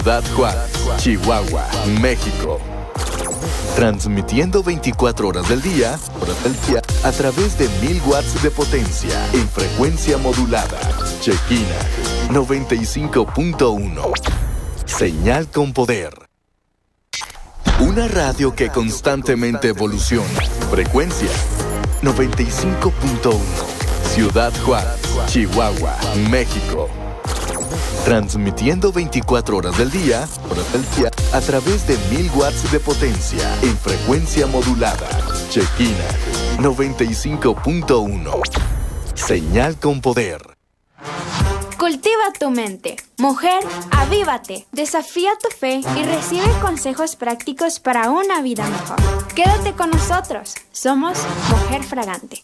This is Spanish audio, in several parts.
Ciudad Juárez, Chihuahua, México. Transmitiendo 24 horas del día a través de 1000 watts de potencia en frecuencia modulada. Shekina 95.1. Señal con poder. Una radio que constantemente evoluciona. Frecuencia 95.1. Ciudad Juárez, Chihuahua, México. Transmitiendo 24 horas del día a través de 1000 watts de potencia en frecuencia modulada. Shekina 95.1. Señal con poder. Cultiva tu mente. Mujer, avívate. Desafía tu fe y recibe consejos prácticos para una vida mejor. Quédate con nosotros. Somos Mujer Fragante.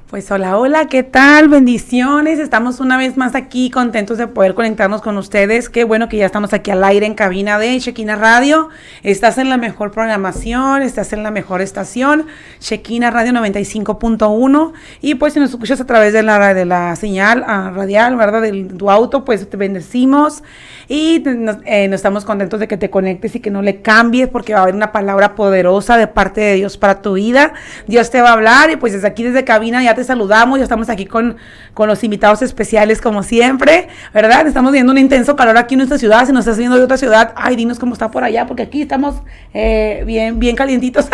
Pues hola, hola, ¿qué tal? Bendiciones, estamos una vez más aquí contentos de poder conectarnos con ustedes. Qué bueno que ya estamos aquí al aire en cabina de Shekina Radio. Estás en la mejor programación, estás en la mejor estación, Shekina Radio 95.1. Y pues si nos escuchas a través de la señal radial, ¿verdad? De tu auto, pues te bendecimos y nos estamos contentos de que te conectes y que no le cambies, porque va a haber una palabra poderosa de parte de Dios para tu vida. Dios te va a hablar y pues desde aquí, desde cabina, ya te saludamos, ya estamos aquí con los invitados especiales como siempre, ¿verdad? Estamos viendo un intenso calor aquí en nuestra ciudad. Si nos estás viendo de otra ciudad, ay, dinos cómo está por allá, porque aquí estamos bien calientitos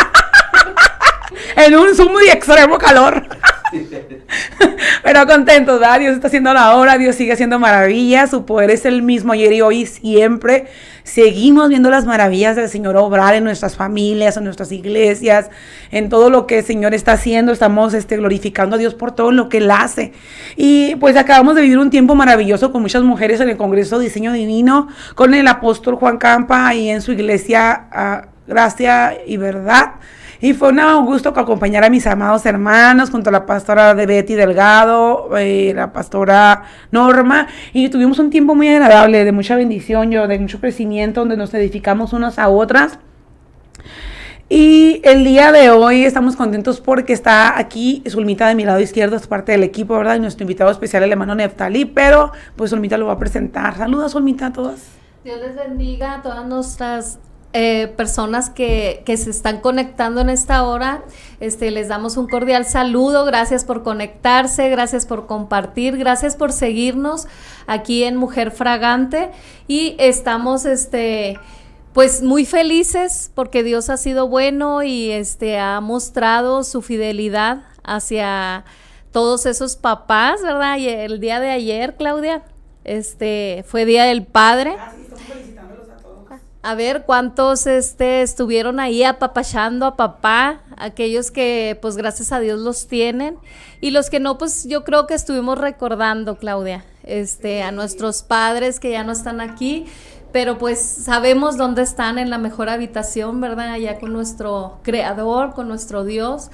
en un sumo y extremo calor. Pero contentos, ¿verdad? Dios está haciendo la obra, Dios sigue haciendo maravillas, su poder es el mismo ayer y hoy y siempre. Seguimos viendo las maravillas del Señor obrar en nuestras familias, en nuestras iglesias, en todo lo que el Señor está haciendo. Estamos glorificando a Dios por todo lo que Él hace. Y pues acabamos de vivir un tiempo maravilloso con muchas mujeres en el Congreso de Diseño Divino, con el apóstol Juan Campa y en su iglesia Gracia y Verdad. Y fue un gusto acompañar a mis amados hermanos junto a la pastora de Betty Delgado, la pastora Norma, y tuvimos un tiempo muy agradable, de mucha bendición, de mucho crecimiento, donde nos edificamos unas a otras. Y el día de hoy estamos contentos porque está aquí Zulmita de mi lado izquierdo, es parte del equipo, ¿verdad? Y nuestro invitado especial, el hermano Neftalí, pero pues Zulmita lo va a presentar. Saludos, Zulmita, a todas. Dios les bendiga a todas nuestras personas que se están conectando en esta hora. Les damos un cordial saludo. Gracias por conectarse, gracias por compartir, gracias por seguirnos aquí en Mujer Fragante. Y estamos pues muy felices porque Dios ha sido bueno y ha mostrado su fidelidad hacia todos esos papás, ¿verdad? Y el día de ayer, Claudia, fue Día del Padre. A ver cuántos estuvieron ahí apapachando a papá, aquellos que pues gracias a Dios los tienen, y los que no, pues yo creo que estuvimos recordando, Claudia, a nuestros padres que ya no están aquí, pero pues sabemos dónde están, en la mejor habitación, ¿verdad? Allá con nuestro Creador, con nuestro Dios.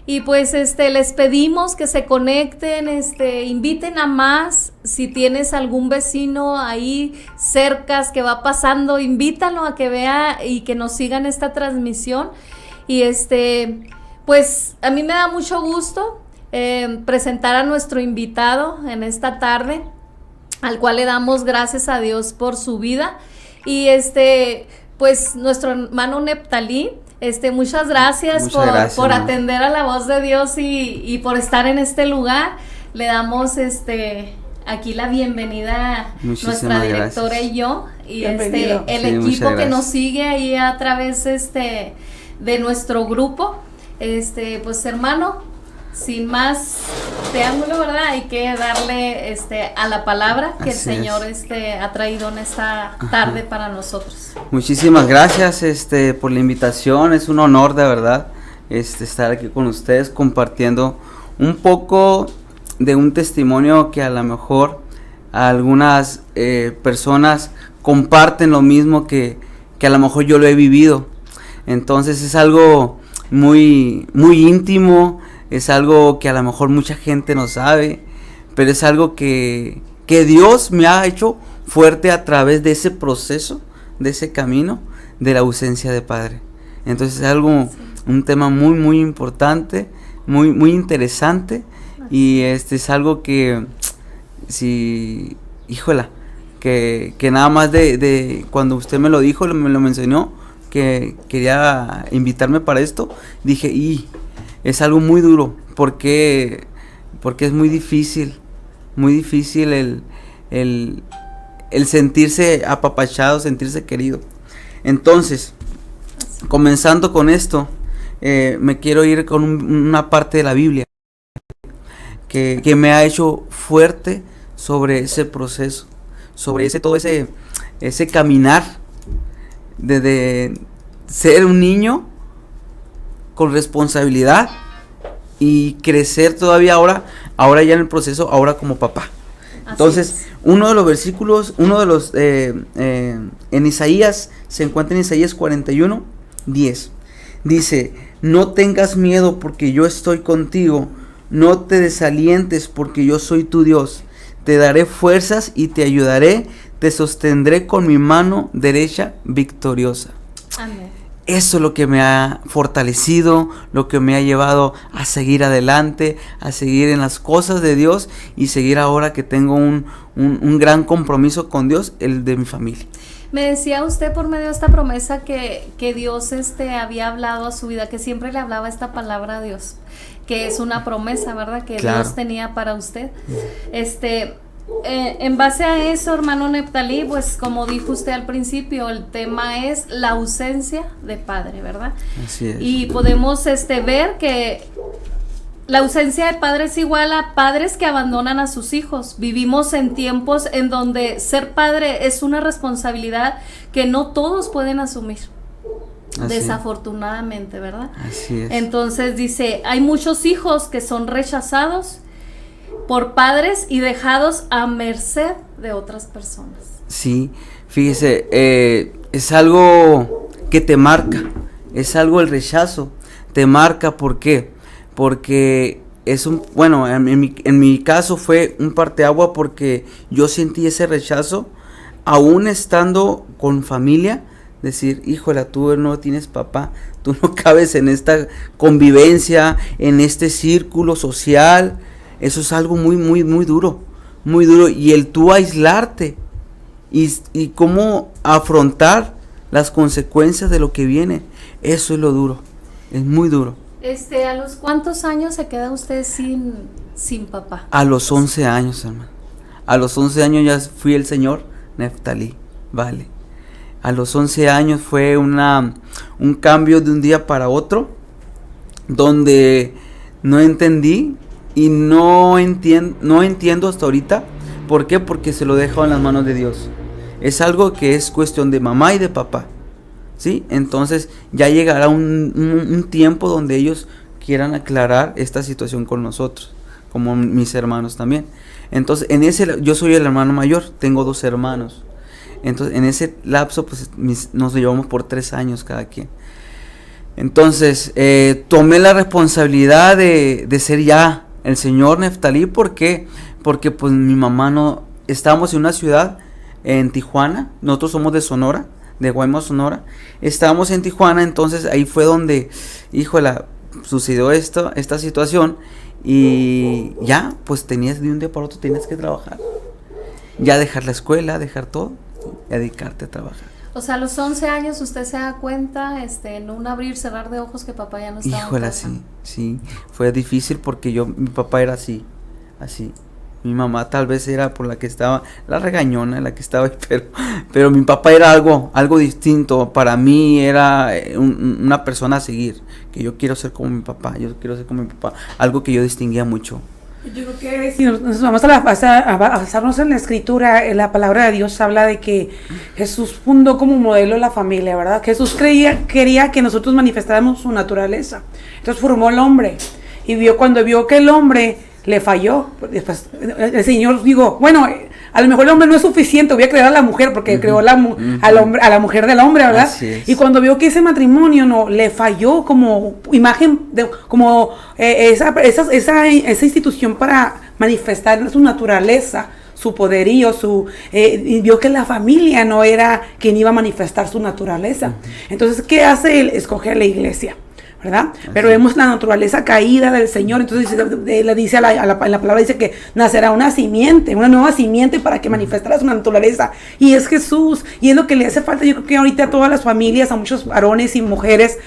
Y pues les pedimos que se conecten, inviten a más. Si tienes algún vecino ahí cerca que va pasando, invítalo a que vea y que nos sigan esta transmisión. Y pues a mí me da mucho gusto presentar a nuestro invitado en esta tarde, al cual le damos gracias a Dios por su vida. Y pues nuestro hermano Neftalí, muchas gracias por atender a la voz de Dios y por estar en este lugar. Le damos aquí la bienvenida a nuestra directora gracias. Y yo, y el equipo que nos sigue ahí a través de nuestro grupo. Pues hermano, sin más preámbulo, ¿verdad? Hay que darle a la palabra que así el Señor ha traído en esta tarde para nosotros. Muchísimas gracias por la invitación. Es un honor, de verdad, estar aquí con ustedes compartiendo un poco de un testimonio que a lo mejor algunas personas comparten lo mismo que a lo mejor yo lo he vivido. Entonces es algo muy íntimo. Es algo que a lo mejor mucha gente no sabe, pero es algo que Dios me ha hecho fuerte a través de ese proceso, de ese camino de la ausencia de padre. Entonces es algo, un tema muy importante, muy interesante, Y es algo que, sí, híjola, que nada más de cuando usted me lo dijo, me lo mencionó, que quería invitarme para esto, dije, es algo muy duro, porque es muy difícil el sentirse apapachado, sentirse querido. Entonces, comenzando con esto, me quiero ir con una parte de la Biblia que me ha hecho fuerte sobre ese proceso, sobre todo ese caminar de ser un niño con responsabilidad y crecer todavía ahora ya en el proceso, ahora como papá. Entonces, uno de los versículos, en Isaías, se encuentra en Isaías 41:10. Dice, no tengas miedo porque yo estoy contigo, no te desalientes porque yo soy tu Dios. Te daré fuerzas y te ayudaré, te sostendré con mi mano derecha victoriosa. Amén. Eso es lo que me ha fortalecido, lo que me ha llevado a seguir adelante, a seguir en las cosas de Dios y seguir ahora que tengo un gran compromiso con Dios, el de mi familia. Me decía usted por medio de esta promesa que Dios había hablado a su vida, que siempre le hablaba esta palabra a Dios, que es una promesa, ¿verdad? Que claro, Dios tenía para usted. En base a eso, hermano Neftalí, pues como dijo usted al principio, el tema es la ausencia de padre, ¿verdad? Así es. Y podemos ver que la ausencia de padre es igual a padres que abandonan a sus hijos. Vivimos en tiempos en donde ser padre es una responsabilidad que no todos pueden asumir. Así desafortunadamente, ¿verdad? Así es. Entonces dice, hay muchos hijos que son rechazados por padres y dejados a merced de otras personas. Sí, fíjese, es algo que te marca, es algo, el rechazo te marca. ¿Por qué? Porque en mi caso fue un parteagua, porque yo sentí ese rechazo aún estando con familia, decir, híjole, tú no tienes papá, tú no cabes en esta convivencia, en este círculo social. Eso es algo muy, muy, muy duro, y el tú aislarte y cómo afrontar las consecuencias de lo que viene, eso es lo duro, es muy duro. ¿A los cuántos años se queda usted sin papá? A los 11 años, hermano. A los 11 años ya fui el señor Neftalí, vale. A los 11 años fue un cambio de un día para otro, donde no entendí. Y no entiendo hasta ahorita. ¿Por qué? Porque se lo dejo en las manos de Dios. Es algo que es cuestión de mamá y de papá, ¿sí? Entonces ya llegará un tiempo donde ellos quieran aclarar esta situación con nosotros, como mis hermanos también. Entonces yo soy el hermano mayor, tengo 2 hermanos. Entonces en ese lapso pues nos llevamos por 3 años cada quien. Entonces tomé la responsabilidad de ser ya el señor Neftalí. ¿Por qué? Porque pues mi mamá no, estábamos en una ciudad en Tijuana, nosotros somos de Sonora, de Guaymas, Sonora, estábamos en Tijuana, entonces ahí fue donde, híjola, sucedió esta situación, y ya, pues tenías de un día para otro, tenías que trabajar, ya dejar la escuela, dejar todo, y dedicarte a trabajar. O sea, a los 11 años usted se da cuenta, en un abrir, cerrar de ojos, que papá ya no estaba. Híjola, sí, fue difícil porque mi papá era así. Mi mamá tal vez era por la que estaba, la regañona, la que estaba, pero mi papá era algo distinto. Para mí era una persona a seguir, que yo quiero ser como mi papá, algo que yo distinguía mucho. Yo creo que si nos vamos a basarnos en la escritura, la palabra de Dios habla de que Jesús fundó como modelo la familia, ¿verdad? Jesús quería que nosotros manifestáramos su naturaleza. Entonces formó el hombre y cuando vio que el hombre le falló, pues, el Señor dijo, bueno, a lo mejor el hombre no es suficiente, voy a crear a la mujer, porque creó a la mujer del hombre, ¿verdad? Y cuando vio que ese matrimonio no le falló como imagen, esa institución para manifestar su naturaleza, su poderío, y vio que la familia no era quien iba a manifestar su naturaleza. Entonces, ¿qué hace él? Escoge a la iglesia ¿verdad? Pero vemos la naturaleza caída del Señor, entonces le dice en la palabra dice que nacerá una simiente, una nueva simiente para que manifestará su naturaleza, y es Jesús, y es lo que le hace falta, yo creo que ahorita a todas las familias, a muchos varones y mujeres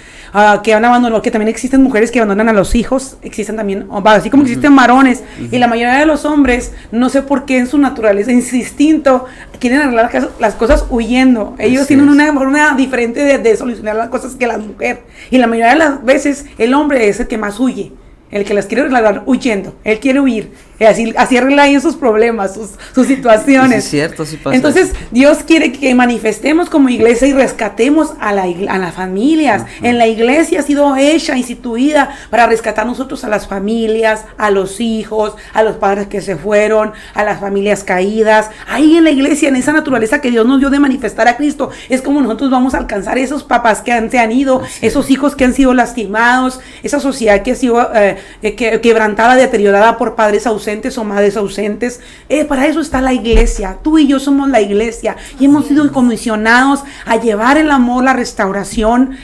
que han abandonado, que también existen mujeres que abandonan a los hijos, existen también, así como existen varones, y la mayoría de los hombres, no sé por qué en su naturaleza, en su instinto, quieren arreglar las cosas huyendo. Ellos tienen una forma diferente de solucionar las cosas que la mujer, y la mayoría de las veces el hombre es el que más huye, el que las quiere arreglar huyendo, él quiere huir, así arregla ahí sus problemas, sus situaciones. Sí, es cierto, sí pasa. Entonces Dios quiere que manifestemos como iglesia y rescatemos a las familias. En la iglesia ha sido hecha, instituida para rescatar nosotros a las familias, a los hijos, a los padres que se fueron, a las familias caídas. Ahí en la iglesia, en esa naturaleza que Dios nos dio de manifestar a Cristo, es como nosotros vamos a alcanzar esos papás que se han ido, esos hijos que han sido lastimados, esa sociedad que ha sido quebrantada, deteriorada por padres ausentes o madres ausentes. Para eso está la iglesia. Tú y yo somos la iglesia y hemos sido comisionados a llevar el amor, la restauración,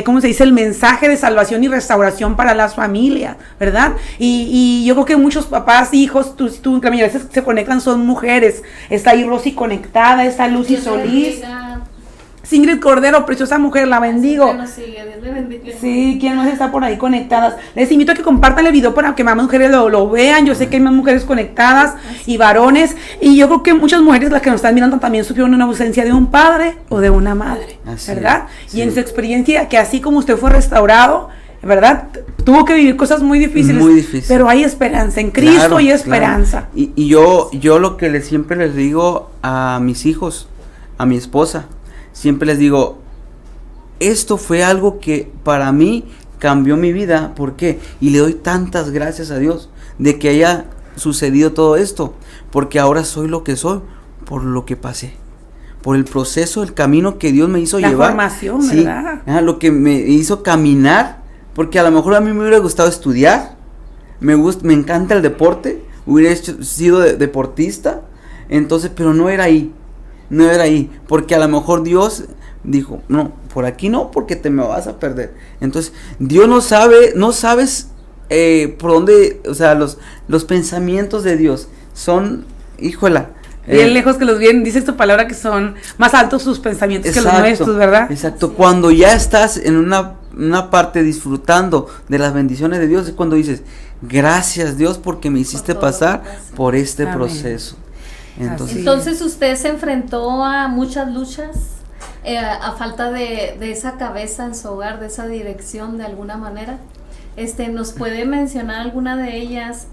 ¿cómo se dice? El mensaje de salvación y restauración para las familias, ¿verdad? Y yo creo que muchos papás, hijos, la mayoría se conectan, son mujeres. Está ahí Rosy conectada, está Lucy Solís, Ingrid Cordero, preciosa mujer, la bendigo. Dios le bendiga. Sí, ¿quién más está por ahí conectadas? Les invito a que compartan el video para que más mujeres lo vean. Yo sé que hay más mujeres conectadas y varones. Y yo creo que muchas mujeres, las que nos están mirando, también sufrieron una ausencia de un padre o de una madre, ¿verdad? Sí. Y en su experiencia, que así como usted fue restaurado, ¿verdad? Tuvo que vivir cosas muy difíciles. Muy difícil. Pero hay esperanza. En Cristo claro, hay esperanza. Claro. Y yo lo que siempre les digo a mis hijos, a mi esposa, siempre les digo, esto fue algo que para mí cambió mi vida. ¿Por qué? Y le doy tantas gracias a Dios de que haya sucedido todo esto, porque ahora soy lo que soy por lo que pasé, por el proceso, el camino que Dios me hizo llevar. La formación, sí, ¿verdad? Lo que me hizo caminar, porque a lo mejor a mí me hubiera gustado estudiar, me encanta el deporte, hubiera sido deportista, entonces, pero no era ahí, porque a lo mejor Dios dijo, no, por aquí no, porque te me vas a perder. Entonces, Dios no sabes por dónde, o sea, los pensamientos de Dios son, híjola. Bien lejos que los vienen, dice esta palabra que son más altos sus pensamientos exacto, que los nuestros, ¿verdad? Exacto, cuando ya estás en una parte disfrutando de las bendiciones de Dios, es cuando dices, gracias Dios porque me hiciste pasar por este Amén. Proceso. Entonces usted se enfrentó a muchas luchas, a falta de esa cabeza en su hogar, de esa dirección de alguna manera. ¿Nos puede mencionar alguna de ellas?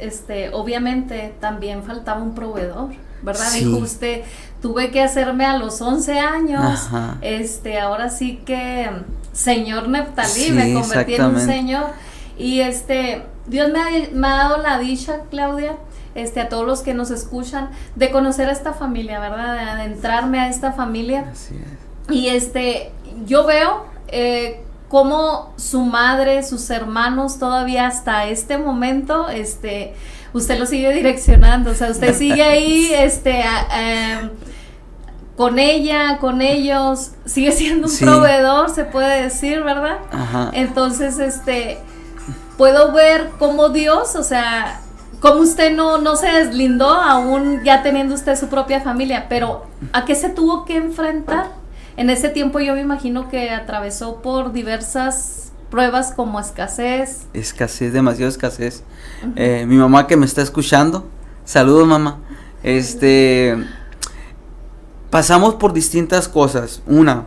Obviamente también faltaba un proveedor, ¿verdad? Sí. Dijo usted, tuve que hacerme a los 11 años. Ajá. Ahora sí que señor Neftalí, Sí, me convertí en un señor. Y Dios me ha dado la dicha, Claudia, a todos los que nos escuchan, de conocer a esta familia, ¿verdad? De adentrarme a esta familia. Así es. Y yo veo cómo su madre, sus hermanos, todavía hasta este momento, usted lo sigue direccionando, o sea, usted sigue ahí, con ella, con ellos, sigue siendo un proveedor, se puede decir, ¿verdad? Ajá. Entonces, puedo ver cómo Dios, o sea, cómo usted no se deslindó aún ya teniendo usted su propia familia, pero ¿a qué se tuvo que enfrentar? En ese tiempo yo me imagino que atravesó por diversas pruebas como escasez. Demasiado escasez. Uh-huh. Mi mamá que me está escuchando, saludos mamá. Pasamos por distintas cosas. Una,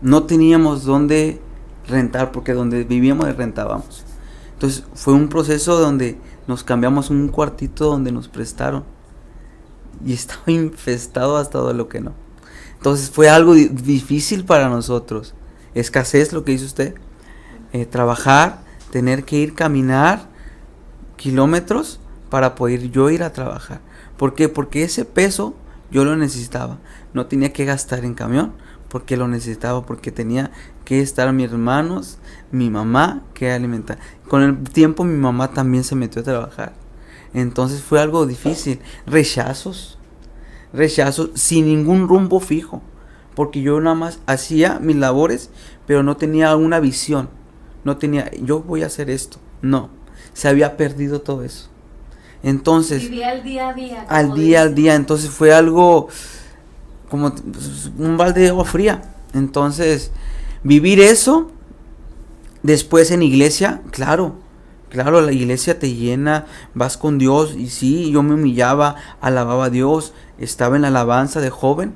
no teníamos dónde rentar porque donde vivíamos rentábamos. Entonces fue un proceso donde nos cambiamos un cuartito donde nos prestaron y estaba infestado hasta de lo que no. Entonces fue algo difícil para nosotros. Escasez, lo que dice usted. Trabajar, tener que caminar kilómetros para poder yo ir a trabajar. ¿Por qué? Porque ese peso yo lo necesitaba. No tenía que gastar en camión porque lo necesitaba, porque tenía que estar mis hermanos, mi mamá, que alimentar. Con el tiempo mi mamá también se metió a trabajar. Entonces fue algo difícil. Rechazos sin ningún rumbo fijo, porque yo nada más hacía mis labores, pero no tenía una visión, no tenía, yo voy a hacer esto, no, se había perdido todo eso. Entonces, vivía el día a día. Al día, entonces fue algo como un balde de agua fría. Entonces, vivir eso, después en iglesia, claro, la iglesia te llena, vas con Dios, y sí, yo me humillaba, alababa a Dios, estaba en la alabanza de joven,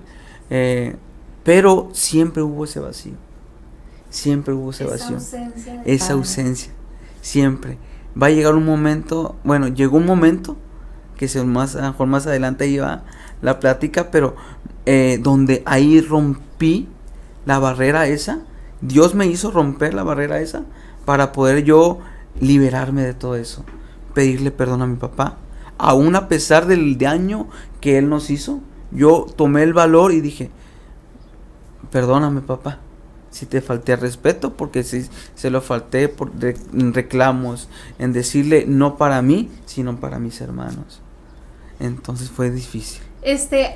pero siempre hubo ese vacío, esa ausencia, siempre. Va a llegar un momento, bueno, llegó un momento, que a lo mejor más adelante iba la plática, pero donde ahí rompí la barrera esa, Dios me hizo romper la barrera esa, para poder yo liberarme de todo eso, pedirle perdón a mi papá, aún a pesar del daño que él nos hizo. Yo tomé el valor y dije, perdóname papá, si te falté al respeto, porque si se lo falté por reclamos, en decirle no para mí, sino para mis hermanos. Entonces fue difícil.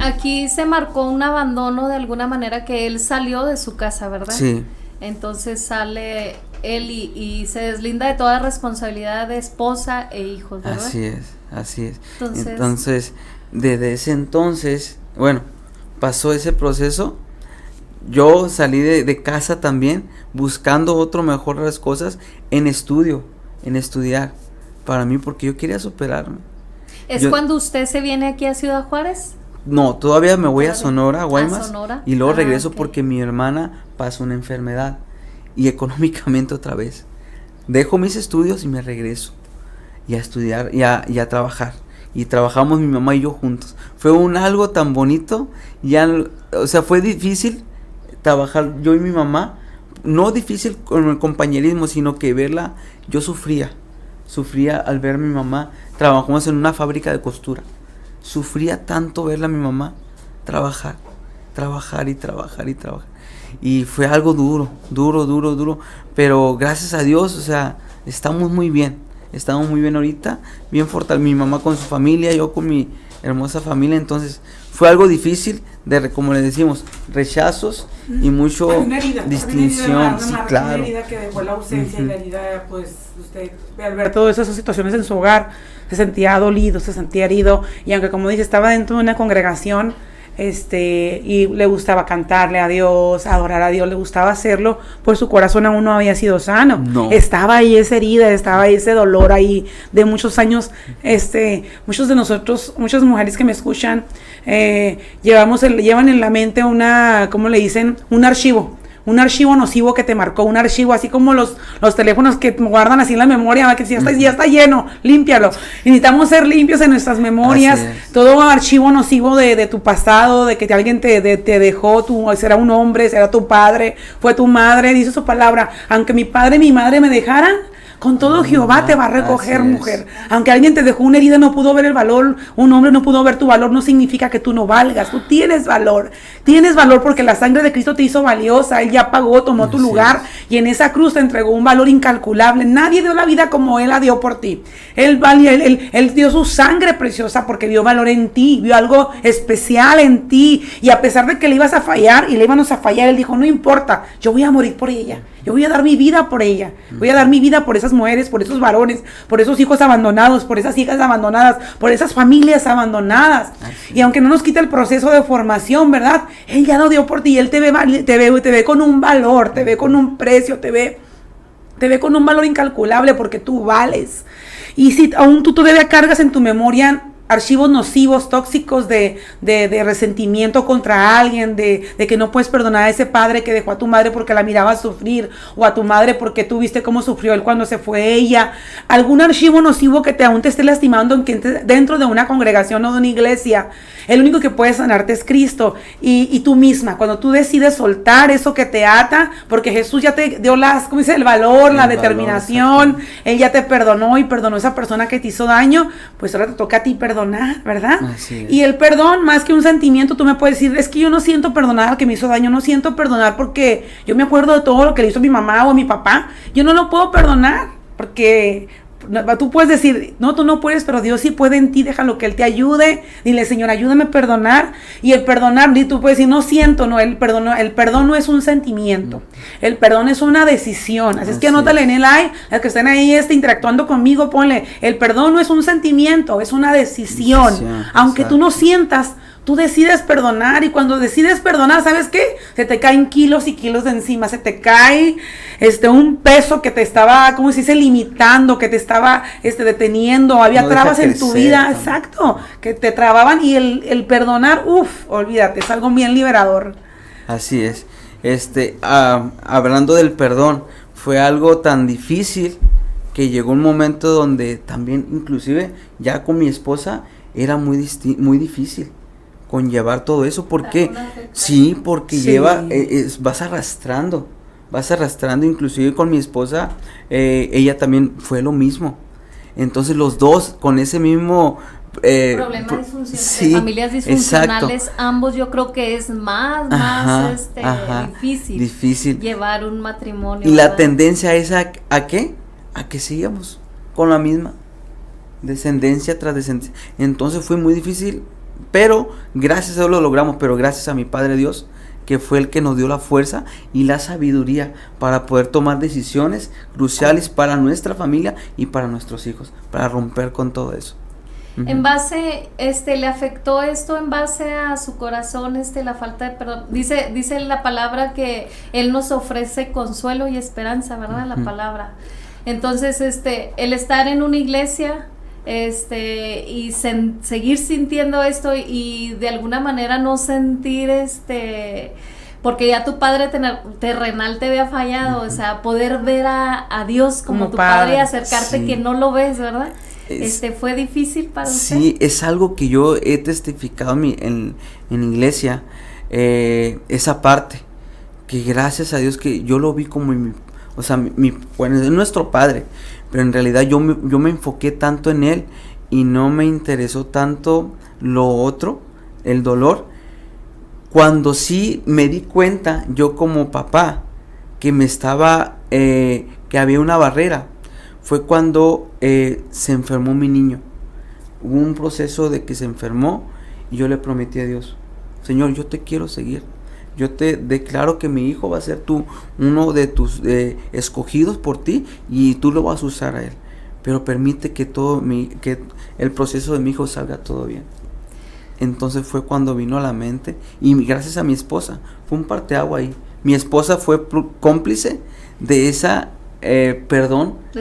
Aquí se marcó un abandono de alguna manera, que él salió de su casa, ¿verdad? Sí. Entonces sale él y se deslinda de toda responsabilidad de esposa e hijos, ¿verdad? Así es. Entonces, desde ese entonces, bueno, pasó ese proceso. Yo salí de casa también, buscando otro mejor las cosas, en estudiar, para mí, porque yo quería superarme. ¿Cuando usted se viene aquí a Ciudad Juárez? No, todavía me voy a Sonora, a Guaymas, Sonora. Y luego regreso, okay. Porque mi hermana pasó una enfermedad, y económicamente otra vez. Dejo mis estudios y me regreso, y a estudiar, y a trabajar. Y trabajamos mi mamá y yo juntos. Fue algo tan bonito, fue difícil trabajar yo y mi mamá, no difícil con el compañerismo, sino que verla, yo sufría al ver a mi mamá. Trabajamos en una fábrica de costura, sufría tanto verla a mi mamá trabajar, y fue algo duro, pero gracias a Dios, estamos muy bien ahorita, bien fortalecidos, mi mamá con su familia, yo con mi hermosa familia. Entonces fue algo difícil, como le decimos, rechazos y mucho distinción. Sí, claro. Una herida que dejó la ausencia, y la herida, pues, usted, al ver todas esas situaciones en su hogar, se sentía dolido, se sentía herido, y aunque, como dice, estaba dentro de una congregación, y le gustaba cantarle a Dios, adorar a Dios, le gustaba hacerlo, pues su corazón aún no había sido sano. No. Estaba ahí esa herida, estaba ahí ese dolor ahí de muchos años. Muchos de nosotros, muchas mujeres que me escuchan, llevan en la mente ¿cómo le dicen? Un archivo nocivo que te marcó, un archivo así como los teléfonos que guardan así en la memoria, que si ya está lleno, límpialo. Y necesitamos ser limpios en nuestras memorias, todo archivo nocivo de tu pasado, de que alguien te dejó, será un hombre, será tu padre, fue tu madre, dice su palabra, aunque mi padre y mi madre me dejaran, con todo Jehová te va a recoger, mujer. Aunque alguien te dejó una herida, no pudo ver el valor, un hombre no pudo ver tu valor, no significa que tú no valgas. Tú tienes valor porque la sangre de Cristo te hizo valiosa. Él ya pagó, tomó tu lugar, y en esa cruz te entregó un valor incalculable. Nadie dio la vida como Él la dio por ti. Él dio su sangre preciosa porque vio valor en ti, vio algo especial en ti, y a pesar de que le ibas a fallar y le íbamos a fallar, Él dijo, no importa, yo voy a morir por ella. Yo voy a dar mi vida por ella. Voy a dar mi vida por esas mujeres, por esos varones, por esos hijos abandonados, por esas hijas abandonadas, por esas familias abandonadas. Y aunque no nos quita el proceso de formación, ¿verdad? Él ya lo dio por ti. Él te ve con un valor, te ve con un precio, te ve con un valor incalculable, porque tú vales. Y si aún tú todavía cargas en tu memoria archivos nocivos, tóxicos de resentimiento contra alguien, de que no puedes perdonar a ese padre que dejó a tu madre porque la miraba sufrir, o a tu madre porque tú viste cómo sufrió él cuando se fue ella, algún archivo nocivo que aún te esté lastimando dentro de una congregación o de una iglesia. El único que puede sanarte es Cristo, y tú misma, cuando tú decides soltar eso que te ata, porque Jesús ya te dio el valor, la determinación, Él ya te perdonó y perdonó a esa persona que te hizo daño, pues ahora te toca a ti perdonar, ¿verdad? Y el perdón, más que un sentimiento, tú me puedes decir, es que yo no siento perdonar al que me hizo daño, no siento perdonar porque yo me acuerdo de todo lo que le hizo mi mamá o mi papá, yo no lo puedo perdonar, porque Tú puedes decir, no, tú no puedes, pero Dios sí puede en ti, déjalo que Él te ayude. Dile, Señor, ayúdame a perdonar. Y el perdonar, tú puedes decir, no siento, no, el perdón no es un sentimiento. El perdón es una decisión. Así es que anótale en el like, las que estén ahí interactuando conmigo, ponle, el perdón no es un sentimiento, es una decisión. Aunque tú no sientas, tú decides perdonar, y cuando decides perdonar, ¿sabes qué? Se te caen kilos y kilos de encima, se te cae un peso que te estaba, ¿cómo se dice?, limitando, que te estaba deteniendo, había no trabas en tu vida, también. exacto, que te trababan, y el perdonar, olvídate, es algo bien liberador. Así es. Hablando del perdón, fue algo tan difícil que llegó un momento donde también, inclusive, ya con mi esposa, era muy difícil conllevar todo eso. ¿Por qué? Sí, porque vas arrastrando, inclusive con mi esposa, ella también fue lo mismo. Entonces los dos con ese mismo problema disfuncional, familias disfuncionales, exacto. Ambos, yo creo que es más difícil llevar un matrimonio. Y ¿verdad? La tendencia es a qué? A que sigamos con la misma descendencia tras descendencia. Entonces fue muy difícil, pero gracias a Dios lo logramos, pero gracias a mi Padre Dios, que fue el que nos dio la fuerza y la sabiduría para poder tomar decisiones cruciales para nuestra familia y para nuestros hijos, para romper con todo eso. En base, ¿le afectó esto en base a su corazón, la falta de perdón? Dice la palabra que Él nos ofrece consuelo y esperanza, ¿verdad? La palabra. Entonces, el estar en una iglesia, y seguir sintiendo esto y de alguna manera no sentir porque ya tu padre terrenal te había fallado, o sea, poder ver a Dios como tu padre y acercarte, que no lo ves, ¿verdad? ¿Fue difícil para usted? Sí, es algo que yo he testificado en iglesia, esa parte, que gracias a Dios que yo lo vi como bueno, es nuestro padre, pero en realidad yo me enfoqué tanto en él y no me interesó tanto lo otro, el dolor. Cuando sí me di cuenta, yo como papá, que que había una barrera, fue cuando se enfermó mi niño. Hubo un proceso de que se enfermó y yo le prometí a Dios, Señor, yo te quiero seguir. Yo te declaro que mi hijo va a ser uno de tus escogidos por ti, y tú lo vas a usar a él. Pero permite que que el proceso de mi hijo salga todo bien. Entonces fue cuando vino a la mente, y gracias a mi esposa, fue un parteaguas ahí. Mi esposa fue cómplice de esa perdón, de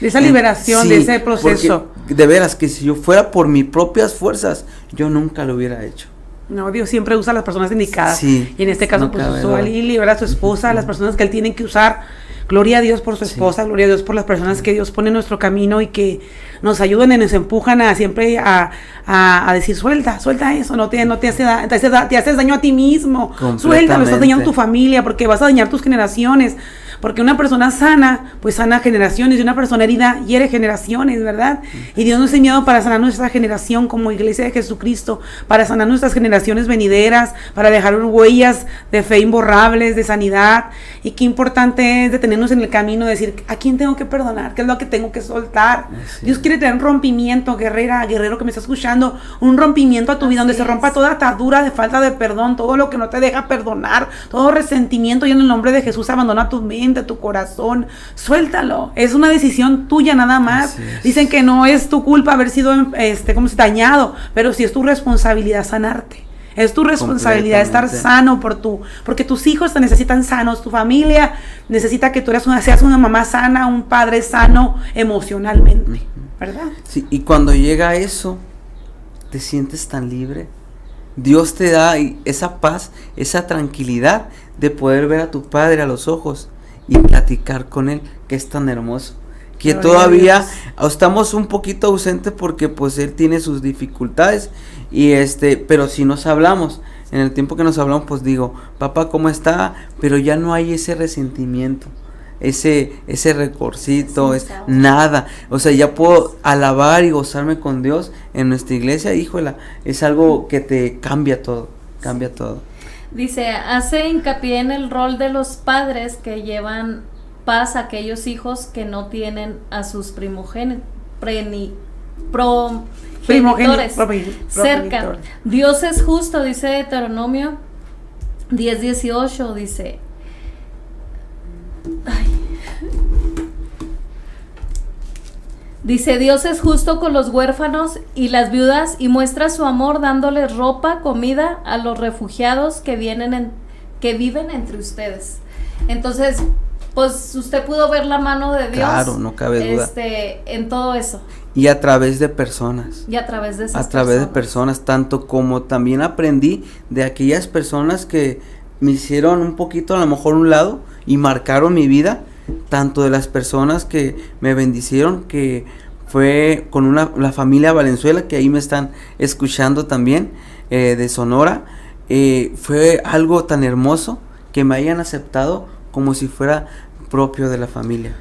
esa liberación, de ese proceso. De veras que si yo fuera por mis propias fuerzas, yo nunca lo hubiera hecho. No, Dios siempre usa a las personas indicadas. Sí, y en este caso, pues usó a él y libera a su esposa, a las personas que él tiene que usar. Gloria a Dios por su esposa, gloria a Dios por las personas que Dios pone en nuestro camino y que nos ayudan y nos empujan a siempre a decir, suelta eso, no te haces daño a ti mismo, suéltalo, estás dañando a tu familia, porque vas a dañar tus generaciones. Porque una persona sana, pues sana generaciones, y una persona herida hiere generaciones, ¿verdad? Y Dios nos ha enviado para sanar nuestra generación como Iglesia de Jesucristo, para sanar nuestras generaciones venideras, para dejar huellas de fe imborrables, de sanidad. Y qué importante es detenernos en el camino, decir, ¿a quién tengo que perdonar? ¿Qué es lo que tengo que soltar? Sí. Dios quiere tener un rompimiento, guerrero que me está escuchando, un rompimiento a tu vida, donde se rompa toda atadura de falta de perdón, todo lo que no te deja perdonar, todo resentimiento, y en el nombre de Jesús abandona tu mente, tu corazón, suéltalo. Es una decisión tuya nada más. Dicen que no es tu culpa haber sido dañado, pero sí es tu responsabilidad sanarte. Es tu responsabilidad estar sano porque tus hijos te necesitan sanos, tu familia necesita que tú seas una mamá sana, un padre sano emocionalmente, ¿verdad? Sí, y cuando llega eso, te sientes tan libre. Dios te da esa paz, esa tranquilidad de poder ver a tu padre a los ojos y platicar con él, que es tan hermoso, que todavía estamos un poquito ausentes porque pues él tiene sus dificultades, y pero si nos hablamos, en el tiempo que nos hablamos, pues digo, papá, ¿cómo está? Pero ya no hay ese resentimiento, ese recorcito, nada, o sea, ya puedo alabar y gozarme con Dios en nuestra iglesia. Híjola, es algo que te cambia todo. Dice, hace hincapié en el rol de los padres que llevan paz a aquellos hijos que no tienen a sus progenitores cerca. Dios es justo, dice Deuteronomio 10:18, dice, dice, Dios es justo con los huérfanos y las viudas y muestra su amor dándoles ropa, comida a los refugiados que viven entre ustedes. Entonces, pues usted pudo ver la mano de Dios. Claro, no cabe duda. En todo eso. Y a través de personas. Y a través de esas de personas, tanto como también aprendí de aquellas personas que me hicieron un poquito a lo mejor un lado y marcaron mi vida, tanto de las personas que me bendicieron, que fue con la familia Valenzuela, que ahí me están escuchando también, de Sonora. Fue algo tan hermoso que me hayan aceptado como si fuera propio de la familia.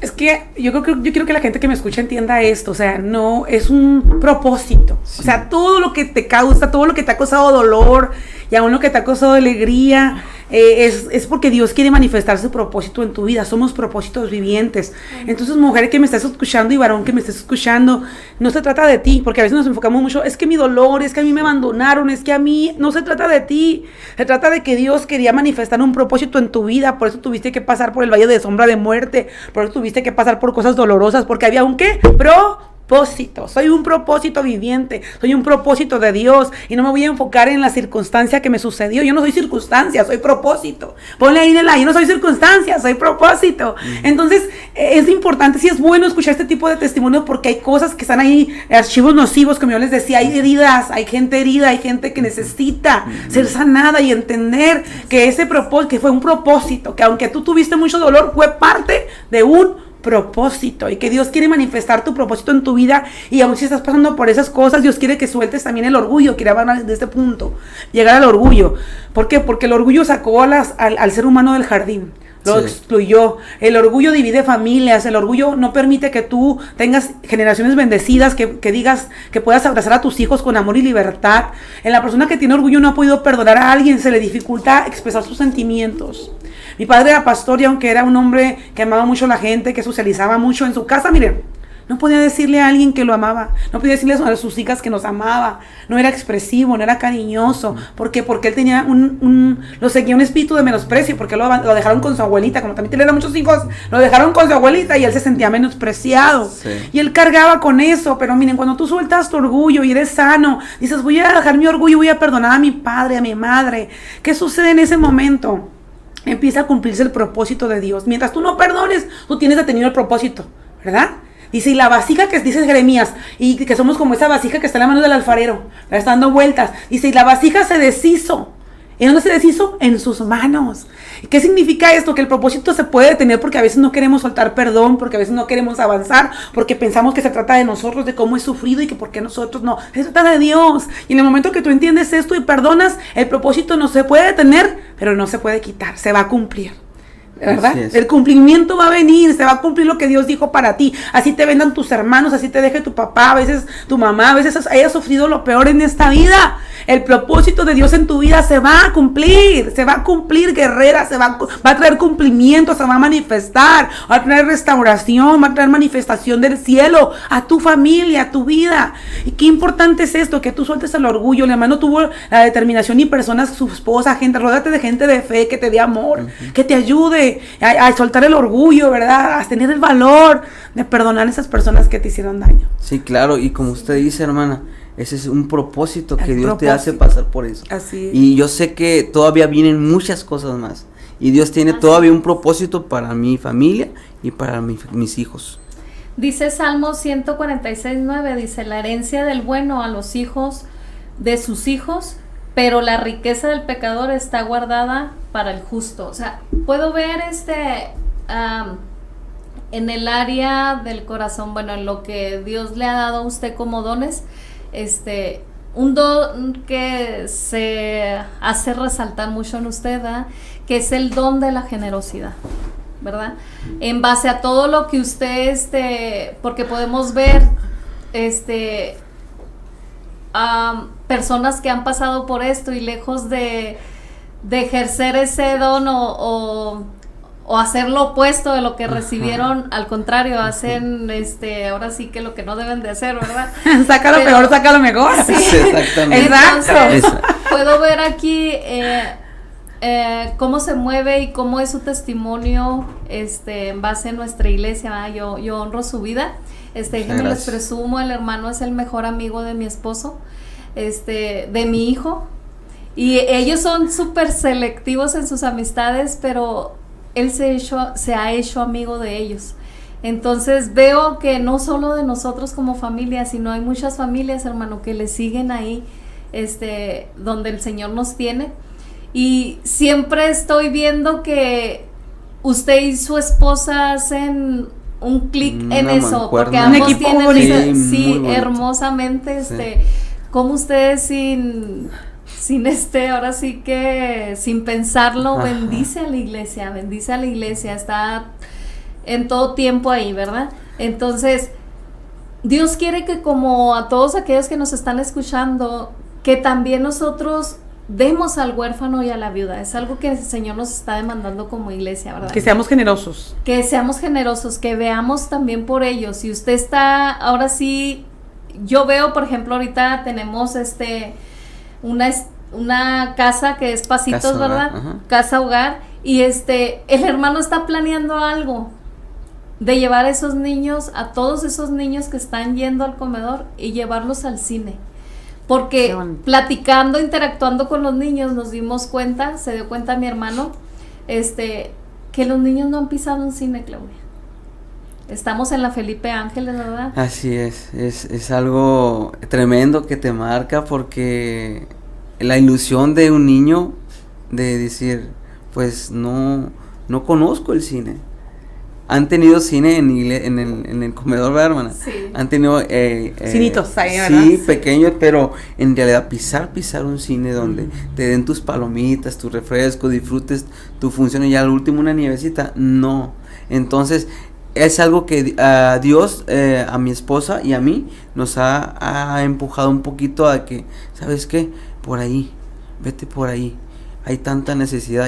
Es que yo quiero que la gente que me escucha entienda esto, o sea, no, es un propósito, sí. O sea, todo lo que te causa, todo lo que te ha causado dolor y aún lo que te ha causado alegría, es porque Dios quiere manifestar su propósito en tu vida. Somos propósitos vivientes. Entonces, mujer que me estás escuchando y varón que me estás escuchando, no se trata de ti, porque a veces nos enfocamos mucho, es que mi dolor, es que a mí me abandonaron, es que a mí, no se trata de ti, se trata de que Dios quería manifestar un propósito en tu vida. Por eso tuviste que pasar por el valle de sombra de muerte, por eso tuviste que pasar por cosas dolorosas, porque había un ¿qué? Propósito. Soy un propósito viviente, soy un propósito de Dios y no me voy a enfocar en la circunstancia que me sucedió. Yo no soy circunstancia, soy propósito. Ponle ahí en el yo no soy circunstancia, soy propósito. Entonces es importante, sí es bueno escuchar este tipo de testimonios, porque hay cosas que están ahí, archivos nocivos, como yo les decía, hay heridas, hay gente herida, hay gente que necesita ser sanada y entender que ese propósito, que fue un propósito, que aunque tú tuviste mucho dolor, fue parte de un propósito, y que Dios quiere manifestar tu propósito en tu vida. Y aun si estás pasando por esas cosas, Dios quiere que sueltes también el orgullo. Quiere hablar de este punto, llegar al orgullo. ¿Por qué? Porque el orgullo sacó al ser humano del jardín, lo excluyó. El orgullo divide familias, el orgullo no permite que tú tengas generaciones bendecidas, que digas, que puedas abrazar a tus hijos con amor y libertad. En la persona que tiene orgullo no ha podido perdonar a alguien, se le dificulta expresar sus sentimientos. Mi padre era pastor, y aunque era un hombre que amaba mucho a la gente, que socializaba mucho en su casa, miren, no podía decirle a alguien que lo amaba, no podía decirle a sus hijas que nos amaba, no era expresivo, no era cariñoso. ¿Por qué? Porque él tenía lo seguía un espíritu de menosprecio, porque lo dejaron con su abuelita, como también tenía muchos hijos, lo dejaron con su abuelita y él se sentía menospreciado. Sí. Y él cargaba con eso. Pero miren, cuando tú sueltas tu orgullo y eres sano, dices, voy a dejar mi orgullo, voy a perdonar a mi padre, a mi madre. ¿Qué sucede en ese momento? Empieza a cumplirse el propósito de Dios. Mientras tú no perdones, tú tienes detenido el propósito, ¿verdad? Dice, y la vasija que dice Jeremías, y que somos como esa vasija que está en la mano del alfarero, está dando vueltas. Dice, y la vasija se deshizo. ¿En dónde se deshizo? En sus manos. ¿Qué significa esto? Que el propósito se puede detener porque a veces no queremos soltar perdón, porque a veces no queremos avanzar, porque pensamos que se trata de nosotros, de cómo he sufrido y que por qué nosotros no. Se trata de Dios. Y en el momento que tú entiendes esto y perdonas, el propósito no se puede detener, pero no se puede quitar, se va a cumplir. ¿Verdad? El cumplimiento va a venir, se va a cumplir lo que Dios dijo para ti. Así te vendan tus hermanos, así te deje tu papá, a veces tu mamá, a veces hayas sufrido lo peor en esta vida. El propósito de Dios en tu vida se va a cumplir, guerrera, va a traer cumplimiento, se va a manifestar, va a traer restauración, va a traer manifestación del cielo a tu familia, a tu vida. Y qué importante es esto, que tú sueltes el orgullo. El hermano tuvo la determinación y personas, su esposa, gente, ródate de gente de fe que te dé amor, que te ayude a soltar el orgullo, ¿verdad? A tener el valor de perdonar a esas personas que te hicieron daño. Sí, claro, y como usted dice, hermana, ese es un propósito que Dios te hace pasar por eso. Así es. Y yo sé que todavía vienen muchas cosas más, y Dios tiene todavía un propósito para mi familia y para mis hijos. Dice Salmo 146:9, dice, la herencia del bueno a los hijos de sus hijos, pero la riqueza del pecador está guardada para el justo. O sea, puedo ver en el área del corazón, bueno, en lo que Dios le ha dado a usted como dones, un don que se hace resaltar mucho en usted, ¿verdad? Que es el don de la generosidad, ¿verdad? En base a todo lo que usted, porque podemos ver, personas que han pasado por esto y lejos de ejercer ese don o o hacer lo opuesto de lo que recibieron, al contrario, hacen ahora sí que lo que no deben de hacer, ¿verdad? Saca lo peor, saca lo mejor. Sí. Exactamente. Entonces, puedo ver aquí cómo se mueve y cómo es su testimonio en base a nuestra iglesia, ¿verdad? Yo honro su vida. Déjenme les presumo, el hermano es el mejor amigo de mi esposo, de mi hijo, y ellos son súper selectivos en sus amistades, pero él se ha hecho amigo de ellos. Entonces veo que no solo de nosotros como familia, sino hay muchas familias, hermano, que le siguen ahí, donde el Señor nos tiene. Y siempre estoy viendo que usted y su esposa hacen un clic en eso, porque ambos tienen hermosamente, como ustedes sin ahora sí que sin pensarlo, bendice a la iglesia, está en todo tiempo ahí, ¿verdad? Entonces, Dios quiere que, como a todos aquellos que nos están escuchando, que también nosotros demos al huérfano y a la viuda. Es algo que el Señor nos está demandando como iglesia, ¿verdad? Que seamos generosos. Que veamos también por ellos. Si usted está, ahora sí, yo veo, por ejemplo, ahorita tenemos una casa que es Pasitos, casa ¿verdad? Hogar, casa hogar, y el hermano está planeando algo de llevar a esos niños, a todos esos niños que están yendo al comedor, y llevarlos al cine. Porque platicando, interactuando con los niños, nos dimos cuenta, se dio cuenta mi hermano, que los niños no han pisado un cine, Claudia. Estamos en la Felipe Ángeles, ¿verdad? Así es algo tremendo que te marca, porque la ilusión de un niño de decir, pues no conozco el cine. Han tenido cine en el comedor, ¿verdad, hermana? Sí. Han tenido cinitos ahí, ¿verdad? Sí, pequeños, pero en realidad pisar un cine donde te den tus palomitas, tu refresco, disfrutes tu función, y ya al último una nievecita, no. Entonces, es algo que Dios, a mi esposa y a mí, nos ha empujado un poquito a que, ¿sabes qué? Por ahí, vete por ahí. Hay tanta necesidad,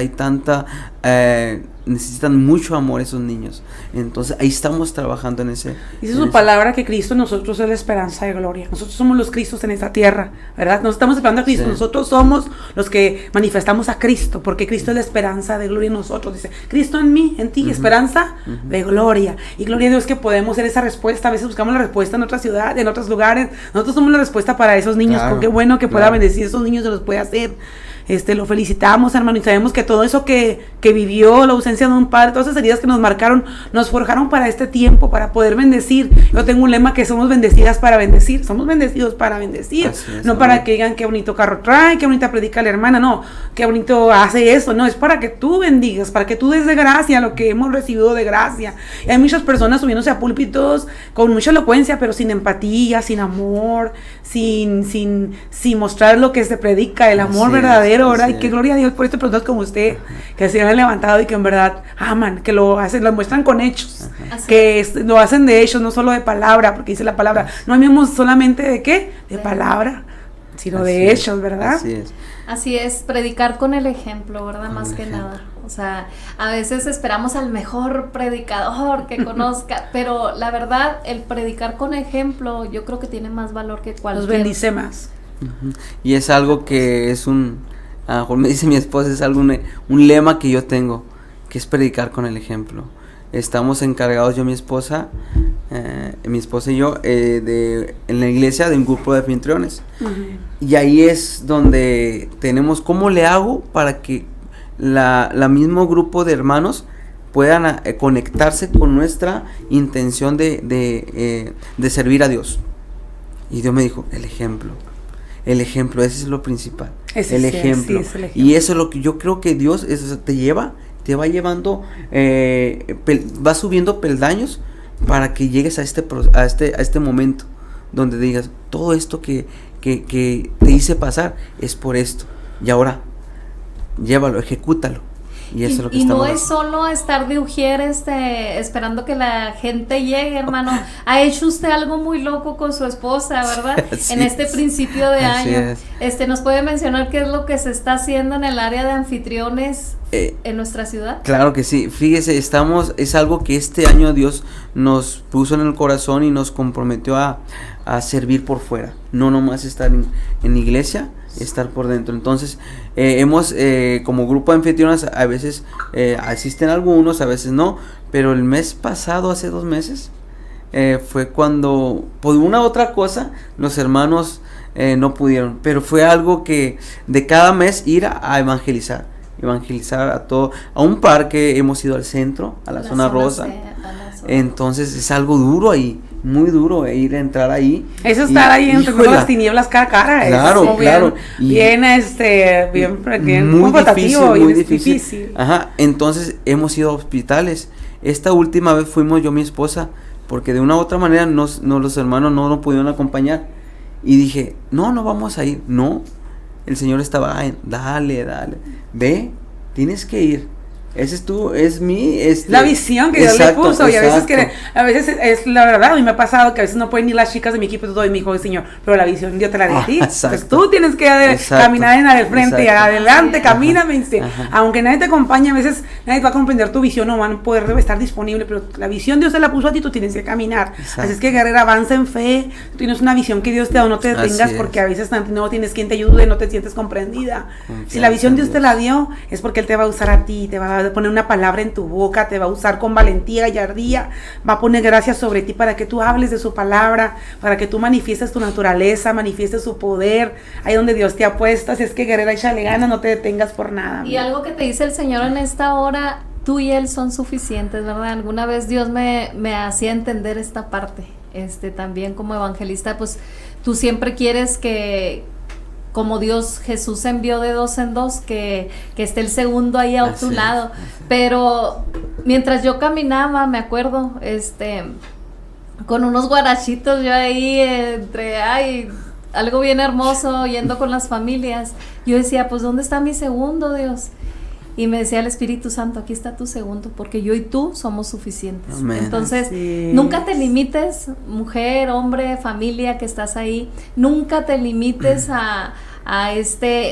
necesitan mucho amor esos niños. Entonces ahí estamos trabajando en ese. Dice su palabra que Cristo en nosotros es la esperanza de gloria. Nosotros somos los Cristos en esta tierra, ¿verdad? No estamos esperando a Cristo, sí. Nosotros somos los que manifestamos a Cristo, porque Cristo es la esperanza de gloria en nosotros. Dice, Cristo en mí, en ti, esperanza de gloria. Y gloria a Dios que podemos ser esa respuesta. A veces buscamos la respuesta en otra ciudad, en otros lugares. Nosotros somos la respuesta para esos niños. Claro, porque qué bueno que pueda bendecir a esos niños, se los puede hacer. Lo felicitamos, hermano, y sabemos que todo eso que vivió, la ausencia de un padre, todas esas heridas que nos marcaron, nos forjaron para este tiempo, para poder bendecir. Yo tengo un lema que somos bendecidas para bendecir, somos bendecidos para bendecir, no para que digan qué bonito carro trae, qué bonita predica la hermana, no, qué bonito hace eso, no, es para que tú bendigas, para que tú des de gracia lo que hemos recibido de gracia. Y hay muchas personas subiéndose a púlpitos con mucha elocuencia, pero sin empatía, sin amor, sin mostrar lo que se predica, el amor verdadero. Ahora, y que gloria a Dios por estas personas como usted, que se han levantado y que en verdad aman, que lo hacen, lo muestran con hechos, que lo hacen de hechos, no solo de palabra, porque dice la palabra, no amemos solamente de qué, de palabra, sino de hechos, ¿verdad? Así es, predicar con el ejemplo, ¿verdad? Más que nada. O sea, a veces esperamos al mejor predicador que conozca, pero la verdad, el predicar con ejemplo, yo creo que tiene más valor que cualquier. Nos bendice más. Y es algo que es me dice mi esposa, es algo un lema que yo tengo, que es predicar con el ejemplo. Estamos encargados, mi esposa y yo, en la iglesia de un grupo de anfitriones. Y ahí es donde tenemos, ¿cómo le hago para que la mismo grupo de hermanos puedan conectarse con nuestra intención de servir a Dios? Y Dios me dijo, el ejemplo, ese es lo principal, el ejemplo. Sí, y eso es lo que yo creo que Dios te va llevando, va subiendo peldaños para que llegues a este momento donde digas, todo esto que te hice pasar es por esto, y ahora llévalo, ejecútalo. Y eso es lo que no es solo estar de ujier esperando que la gente llegue, hermano. Ha hecho usted algo muy loco con su esposa, ¿verdad? En este principio de año. Nos puede mencionar qué es lo que se está haciendo en el área de anfitriones en nuestra ciudad? Claro que sí, fíjese, es algo que este año Dios nos puso en el corazón y nos comprometió a servir por fuera, no nomás estar en iglesia, estar por dentro. Entonces, hemos, como grupo de anfitrionas, a veces asisten algunos, a veces no, pero el mes pasado, hace 2 meses, fue cuando, por una u otra cosa, los hermanos no pudieron, pero fue algo que de cada mes ir a evangelizar a un parque. Hemos ido al centro, a la zona rosa. Entonces es algo duro ahí, muy duro entrar ahí. Eso estar ahí entre las tinieblas cara a cara. Claro, claro. Bien, bien muy confrontativo difícil, muy y difícil. Ajá, entonces hemos ido a hospitales. Esta última vez fuimos yo y mi esposa, porque de una u otra manera los hermanos no nos pudieron acompañar. Y dije, no vamos a ir. No, el Señor estaba, dale, ve, tienes que ir. Ese es tú, es mi... la visión que Dios le puso. Y a veces es la verdad, a mí me ha pasado que a veces no pueden ir las chicas de mi equipo y todo, y me dijo, Señor, pero la visión Dios te la dio a ti. Pues tú tienes que caminar en el frente, adelante, camíname. Aunque nadie te acompañe, a veces nadie va a comprender tu visión, no van a poder estar disponible, pero la visión Dios te la puso a ti, tú tienes que caminar. Así es que, guerrera, avanza en fe. Tú tienes una visión que Dios te da, no te detengas, porque a veces no tienes quien te ayude, no te sientes comprendida. Si la visión Dios te la dio, es porque Él te va a usar a ti, te va a poner una palabra en tu boca, te va a usar con valentía, gallardía, va a poner gracia sobre ti para que tú hables de su palabra, para que tú manifiestes tu naturaleza, manifiestes su poder, ahí donde Dios te ha puesto. Así es que, guerrera, échale ganas, no te detengas por nada. Y algo que te dice el Señor en esta hora, tú y Él son suficientes, ¿verdad? Alguna vez Dios me hacía entender esta parte, también como evangelista, pues tú siempre quieres que, como Jesús envió de 2 en 2, que esté el segundo ahí a tu lado. Pero mientras yo caminaba, me acuerdo, con unos guarachitos yo ahí algo bien hermoso, yendo con las familias, yo decía, pues ¿dónde está mi segundo, Dios? Y me decía el Espíritu Santo, aquí está tu segundo, porque yo y tú somos suficientes. Amén. Entonces, nunca te limites, mujer, hombre, familia que estás ahí, nunca te limites a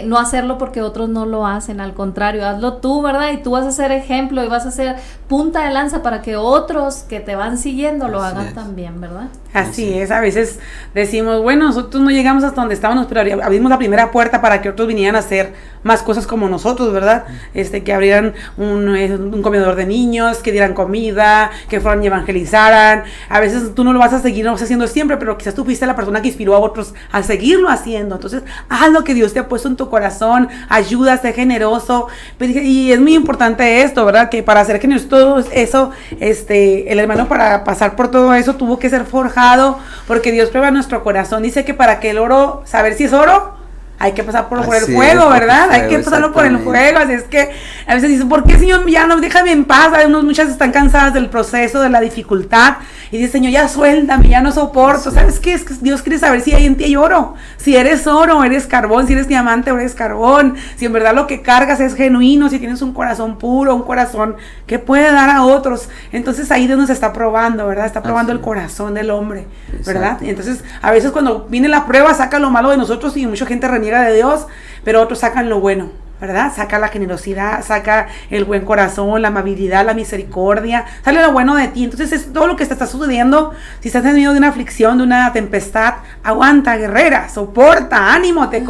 no hacerlo porque otros no lo hacen, al contrario, hazlo tú, ¿verdad? Y tú vas a ser ejemplo y vas a ser punta de lanza para que otros que te van siguiendo lo hagan también, ¿verdad? Así es, a veces decimos, bueno, nosotros no llegamos hasta donde estábamos, pero abrimos la primera puerta para que otros vinieran a hacer más cosas como nosotros, ¿verdad? Que abrieran un comedor de niños, que dieran comida, que fueran y evangelizaran. A veces tú no lo vas a seguir, no lo vas haciendo siempre, pero quizás tú fuiste la persona que inspiró a otros a seguirlo haciendo. Entonces, haz lo que Dios te ha puesto en tu corazón, ayuda, sé generoso. Y es muy importante esto, ¿verdad? Que para ser generoso, todo eso, el hermano, para pasar por todo eso, tuvo que ser forjado, porque Dios prueba nuestro corazón. Dice que para que el oro, saber si es oro, hay que pasar por el fuego, ¿verdad? Hay que pasarlo por el fuego. Así es que a veces dicen, ¿por qué, Señor, ya no, déjame en paz? Muchas están cansadas del proceso, de la dificultad, y dicen, Señor, ya suéltame, ya no soporto. ¿Sabes qué? Es que Dios quiere saber si hay en ti hay oro. Si eres oro, eres carbón. Si eres diamante, eres carbón. Si en verdad lo que cargas es genuino, si tienes un corazón puro, un corazón que puede dar a otros. Entonces ahí Dios nos está probando, ¿verdad? Está probando el corazón del hombre, ¿verdad? Exacto. Y entonces a veces cuando viene la prueba, saca lo malo de nosotros, y mucha gente reniega de Dios, pero otros sacan lo bueno, ¿verdad? Saca la generosidad, saca el buen corazón, la amabilidad, la misericordia, sale lo bueno de ti. Entonces es todo lo que te está sucediendo. Si estás en medio de una aflicción, de una tempestad, aguanta, guerrera, soporta, ánimo, te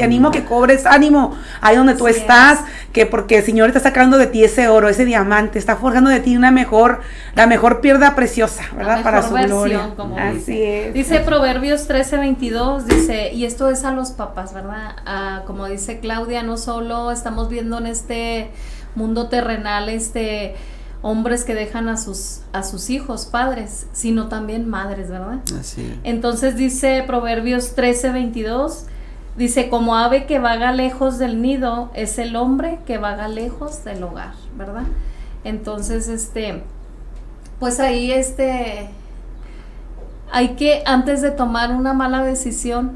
animo que cobres ánimo ahí donde tú estás, que porque el Señor está sacando de ti ese oro, ese diamante, está forjando de ti la mejor piedra preciosa, ¿verdad? Para su gloria. Así es. Dice Proverbios 13:22, dice, y esto es a los papás, ¿verdad? Como dice Claudia, no solo estamos viendo en este mundo terrenal hombres que dejan a sus hijos, padres, sino también madres, ¿verdad? Así. Entonces dice Proverbios 13:22, dice, como ave que vaga lejos del nido, es el hombre que vaga lejos del hogar, ¿verdad? Entonces, pues ahí hay que, antes de tomar una mala decisión,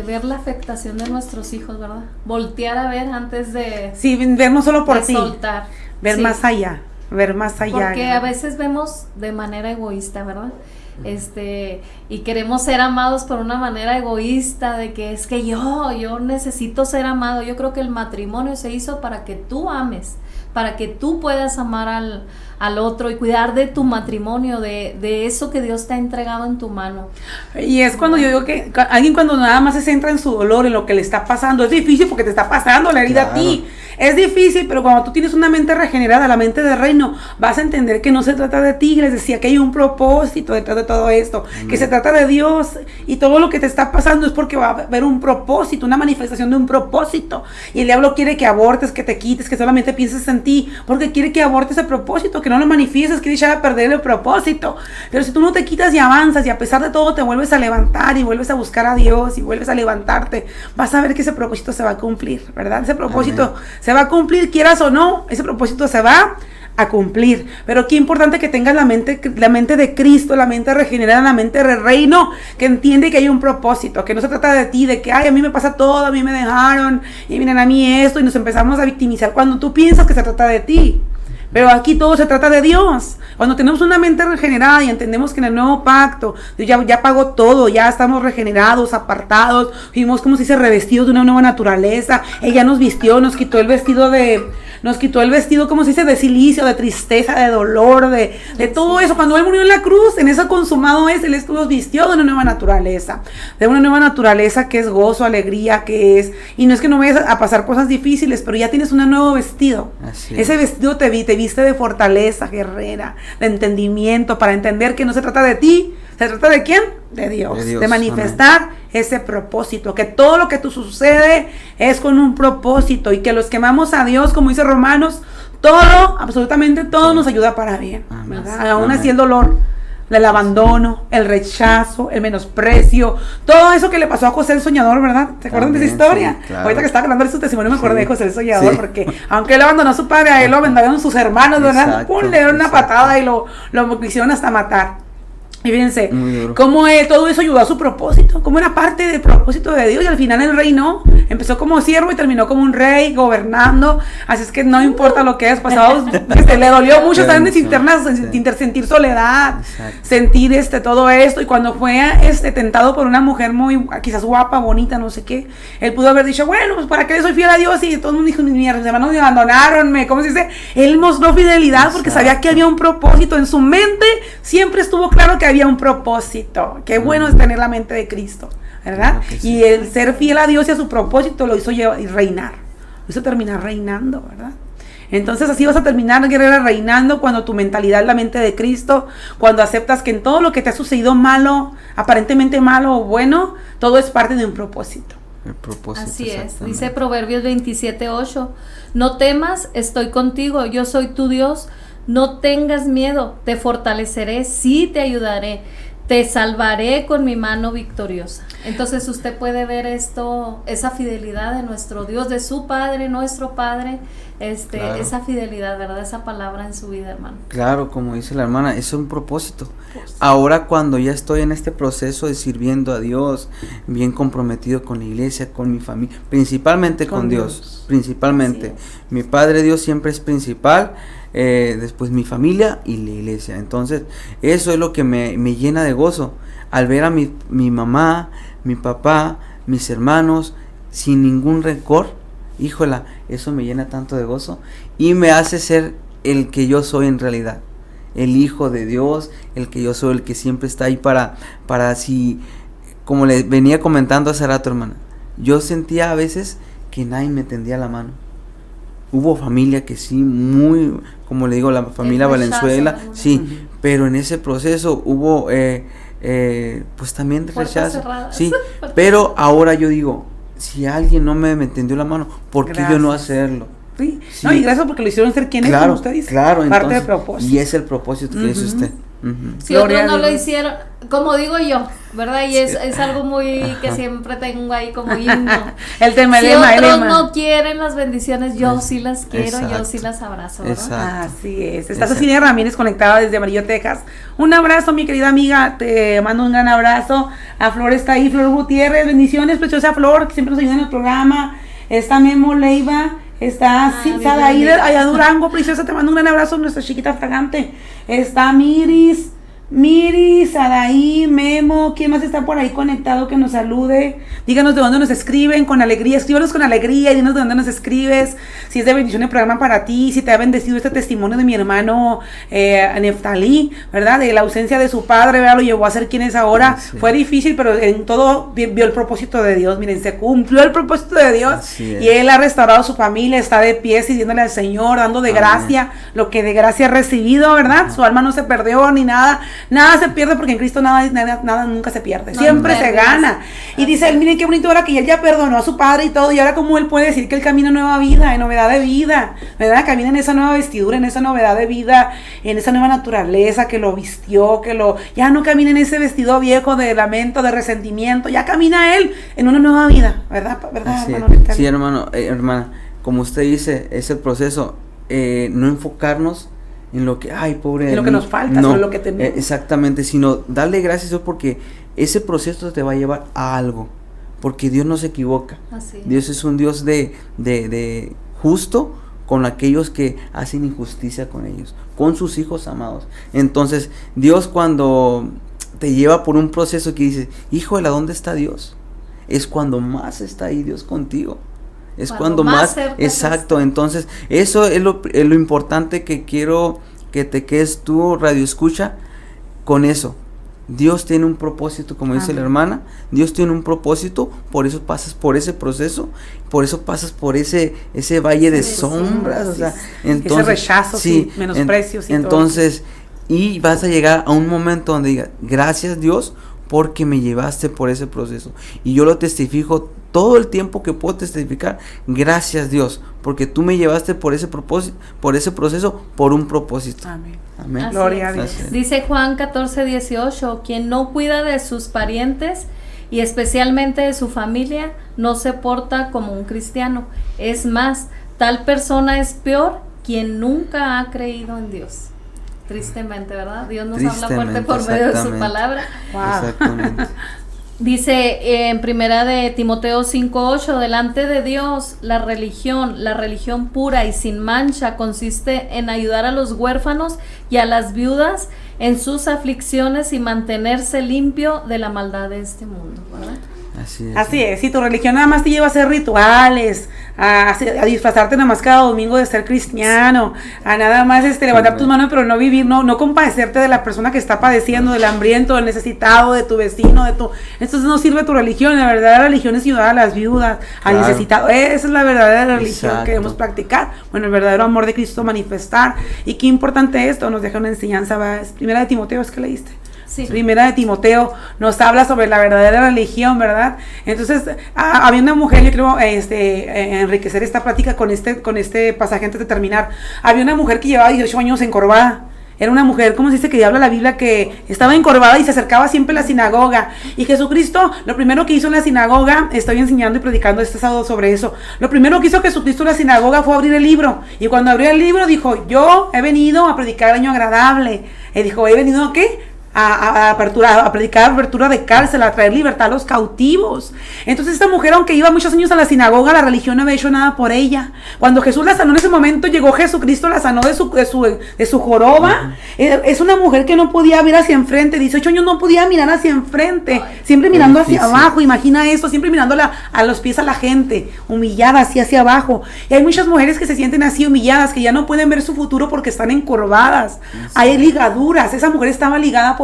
ver la afectación de nuestros hijos, ¿verdad? Voltear a ver antes de... Sí, ver no solo por ti, soltar. Ver más allá, ver más allá. Porque a veces vemos de manera egoísta, ¿verdad? Y queremos ser amados por una manera egoísta, de que es que yo necesito ser amado. Yo creo que el matrimonio se hizo para que tú ames, para que tú puedas amar al otro y cuidar de tu matrimonio, de eso que Dios te ha entregado en tu mano. Y es cuando yo digo que alguien cuando nada más se centra en su dolor, en lo que le está pasando, es difícil porque te está pasando la herida a ti. Es difícil, pero cuando tú tienes una mente regenerada, la mente de reino, vas a entender que no se trata de ti. Les decía que hay un propósito detrás de todo esto, que se trata de Dios, y todo lo que te está pasando es porque va a haber un propósito, una manifestación de un propósito. Y el diablo quiere que abortes, que te quites, que solamente pienses en ti, porque quiere que abortes el propósito, que no lo manifiestes, quiere echar a perder el propósito. Pero si tú no te quitas y avanzas, y a pesar de todo te vuelves a levantar y vuelves a buscar a Dios y vuelves a levantarte, vas a ver que ese propósito se va a cumplir, ¿verdad? Ese propósito se va a cumplir, quieras o no, ese propósito se va a cumplir. Pero qué importante que tengas la mente de Cristo, la mente regenerada, la mente de reino, que entiende que hay un propósito, que no se trata de ti, de que ay, a mí me pasa todo, a mí me dejaron, y miren a mí esto, y nos empezamos a victimizar cuando tú piensas que se trata de ti. Pero aquí todo se trata de Dios. Cuando tenemos una mente regenerada y entendemos que en el nuevo pacto Dios ya pagó todo, ya estamos regenerados, apartados, fuimos, como se dice, revestidos de una nueva naturaleza. Ella nos vistió, nos quitó el vestido, como se dice, de silicio, de tristeza, de dolor, de todo eso. Cuando Él murió en la cruz, en eso consumado es, Él nos vistió de una nueva naturaleza. De una nueva naturaleza que es gozo, alegría, que es, y no es que no vayas a pasar cosas difíciles, pero ya tienes un nuevo vestido. Ese vestido te viste de fortaleza guerrera, de entendimiento, para entender que no se trata de ti, se trata de ¿quién? De Dios, de manifestar ese propósito, que todo lo que te sucede es con un propósito, y que los que amamos a Dios, como dice Romanos, todo, absolutamente todo nos ayuda para bien, ¿verdad? Aún así el dolor, el abandono, el rechazo, el menosprecio, todo eso que le pasó a José el Soñador, ¿verdad? ¿Se acuerdan de esa historia? Sí, claro. Ahorita que estaba hablando de su testimonio me acordé de José el Soñador, porque aunque él abandonó a su padre, a él lo abandonaron sus hermanos, ¿verdad? Pum, le dieron una patada y lo quisieron hasta matar. Y fíjense, cómo todo eso ayudó a su propósito, cómo era parte del propósito de Dios, y al final el rey no, empezó como siervo y terminó como un rey, gobernando. Así es que no importa lo que hayas pasado, le dolió mucho estar en desinternas, sentir soledad, sentir todo esto, y cuando fue tentado por una mujer muy, quizás guapa, bonita, no sé qué, él pudo haber dicho, bueno, pues para qué soy fiel a Dios, y todo el mundo dijo, mis hermanos me abandonaron, ¿cómo se dice? Él mostró fidelidad porque sabía que había un propósito en su mente, siempre estuvo claro que había un propósito. Qué bueno es tener la mente de Cristo, ¿verdad? Sí. Y el ser fiel a Dios y a su propósito lo hizo reinar, lo hizo terminar reinando, ¿verdad? Entonces así vas a terminar, guerrera, reinando, cuando tu mentalidad es la mente de Cristo, cuando aceptas que en todo lo que te ha sucedido malo, aparentemente malo o bueno, todo es parte de un propósito. El propósito. Así es, dice Proverbios 27:8, no temas, estoy contigo, yo soy tu Dios. No tengas miedo, te fortaleceré, sí te ayudaré, te salvaré con mi mano victoriosa. Entonces usted puede ver esa fidelidad de nuestro Dios, de su Padre, nuestro Padre, claro. Esa fidelidad, ¿verdad? Esa palabra en su vida, hermano. Claro, como dice la hermana, es un propósito. Ahora cuando ya estoy en este proceso de sirviendo a Dios, bien comprometido con la iglesia, con mi familia, principalmente con Dios, principalmente. Mi Padre Dios siempre es principal. Después mi familia y la iglesia. Entonces eso es lo que me llena de gozo, al ver a mi mamá, mi papá, mis hermanos sin ningún rencor. Híjola, eso me llena tanto de gozo y me hace ser el que yo soy en realidad, el hijo de Dios, el que yo soy, el que siempre está ahí para si, como le venía comentando hace rato, hermana, yo sentía a veces que nadie me tendía la mano. Hubo familia que sí, muy, como le digo, la familia Valenzuela, sí, pero en ese proceso hubo, pues también rechazo, sí, pero ahora yo digo, si alguien no me tendió la mano, ¿por qué yo no hacerlo? Sí. No, y gracias porque lo hicieron ser quien es, como usted dice, claro, parte entonces, del propósito. Y es el propósito que hizo usted. Si otros no lo hicieron, como digo yo, ¿verdad? Y es algo muy que siempre tengo ahí como himno. El tema, si otros no quieren las bendiciones, yo sí las quiero, yo sí las abrazo, ¿verdad? Así es. Estás Cecilia Ramírez conectada desde Amarillo, Texas. Un abrazo, mi querida amiga, te mando un gran abrazo. A Flor está ahí, Flor Gutiérrez, bendiciones, preciosa Flor, que siempre nos ayuda en el programa. Está Memo Leiva. Está Sadaída, allá Durango, preciosa, te mando un gran abrazo, nuestra chiquita fragante. Está Miris, Miri, Sadaí, Memo, ¿quién más está por ahí conectado que nos salude? Díganos de dónde nos escriben, con alegría, escríbanos con alegría y dinos de dónde nos escribes, si es de bendición el programa para ti, si te ha bendecido este testimonio de mi hermano Neftalí, ¿verdad? De la ausencia de su padre, ¿verdad? Lo llevó a ser quien es ahora. Sí. Fue difícil, pero en todo vio el propósito de Dios. Miren, se cumplió el propósito de Dios y él ha restaurado a su familia, está de pie sirviéndole al Señor, dando de gracia lo que de gracia ha recibido, ¿verdad? Su alma no se perdió ni nada. Nada se pierde porque en Cristo nada nunca se pierde, siempre se gana. Y dice él, miren qué bonito ahora que él ya perdonó a su padre y todo, y ahora como él puede decir que él camina en nueva vida, en novedad de vida, ¿verdad? Camina en esa nueva vestidura, en esa novedad de vida, en esa nueva naturaleza que lo vistió, ya no camina en ese vestido viejo de lamento, de resentimiento, ya camina él en una nueva vida, ¿verdad hermano? Sí, hermana, como usted dice, es el proceso, no enfocarnos en lo que, ay, pobre, en lo que nos falta, no, lo que tenemos. Exactamente, sino darle gracias a Dios porque ese proceso te va a llevar a algo, porque Dios no se equivoca. Así. Dios es un Dios de justo con aquellos que hacen injusticia con ellos, con sus hijos amados. Entonces, Dios cuando te lleva por un proceso que dices, híjole, ¿dónde está Dios? Es cuando más está ahí Dios contigo. Es cuando más exacto, entonces eso es lo importante que quiero que te quedes tú, radio escucha, con eso. Dios tiene un propósito, como dice la hermana, Dios tiene un propósito, por eso pasas por ese proceso, por eso pasas por ese valle de sombras, o sea, entonces, ese rechazo, menosprecios y entonces, todo. Y vas a llegar a un momento donde digas, gracias Dios, porque me llevaste por ese proceso, y yo lo testifico todo el tiempo que puedo testificar, gracias Dios, porque tú me llevaste por ese propósito, por ese proceso, por un propósito. Amén. Amén. Gloria a Dios. Dice Juan 14:18, quien no cuida de sus parientes y especialmente de su familia, no se porta como un cristiano. Es más, tal persona es peor quien nunca ha creído en Dios. Tristemente, ¿verdad? Dios nos habla fuerte por medio de su palabra. Wow. Exactamente. Dice en primera de Timoteo 5:8, delante de Dios la religión pura y sin mancha consiste en ayudar a los huérfanos y a las viudas en sus aflicciones y mantenerse limpio de la maldad de este mundo, ¿verdad? Así es, si tu religión nada más te lleva a hacer rituales, a disfrazarte nada más cada domingo de ser cristiano, a nada más levantar tus manos pero no vivir, no compadecerte de la persona que está padeciendo, del hambriento, del necesitado, de tu vecino, entonces no sirve tu religión. La verdadera religión es ayudar a las viudas, al necesitado. Esa es la verdadera religión que debemos practicar, bueno, el verdadero amor de Cristo manifestar. Y qué importante esto, nos deja una enseñanza, primera de Timoteo, es que leíste. Sí. Primera de Timoteo nos habla sobre la verdadera religión, ¿verdad? Entonces, había una mujer, yo creo, enriquecer esta plática con este pasaje antes de terminar. Había una mujer que llevaba 18 años encorvada. Era una mujer, ¿cómo se dice que habla la Biblia? Que estaba encorvada y se acercaba siempre a la sinagoga. Y Jesucristo, lo primero que hizo en la sinagoga, estoy enseñando y predicando este sábado sobre eso. Lo primero que hizo Jesucristo en la sinagoga fue abrir el libro. Y cuando abrió el libro dijo, yo he venido a predicar el año agradable. Y dijo, ¿he venido a qué? A predicar apertura de cárcel, a traer libertad a los cautivos. Entonces esta mujer, aunque iba muchos años a la sinagoga, la religión no había hecho nada por ella. Cuando Jesús la sanó en ese momento, llegó Jesucristo, la sanó de su joroba. Es una mujer que no podía ver hacia enfrente, 18 años no podía mirar hacia enfrente, siempre mirando hacia abajo. Imagina eso, siempre mirando a los pies a la gente, humillada así hacia abajo. Y hay muchas mujeres que se sienten así humilladas, que ya no pueden ver su futuro porque están encorvadas. Hay ligaduras. Esa mujer estaba ligada por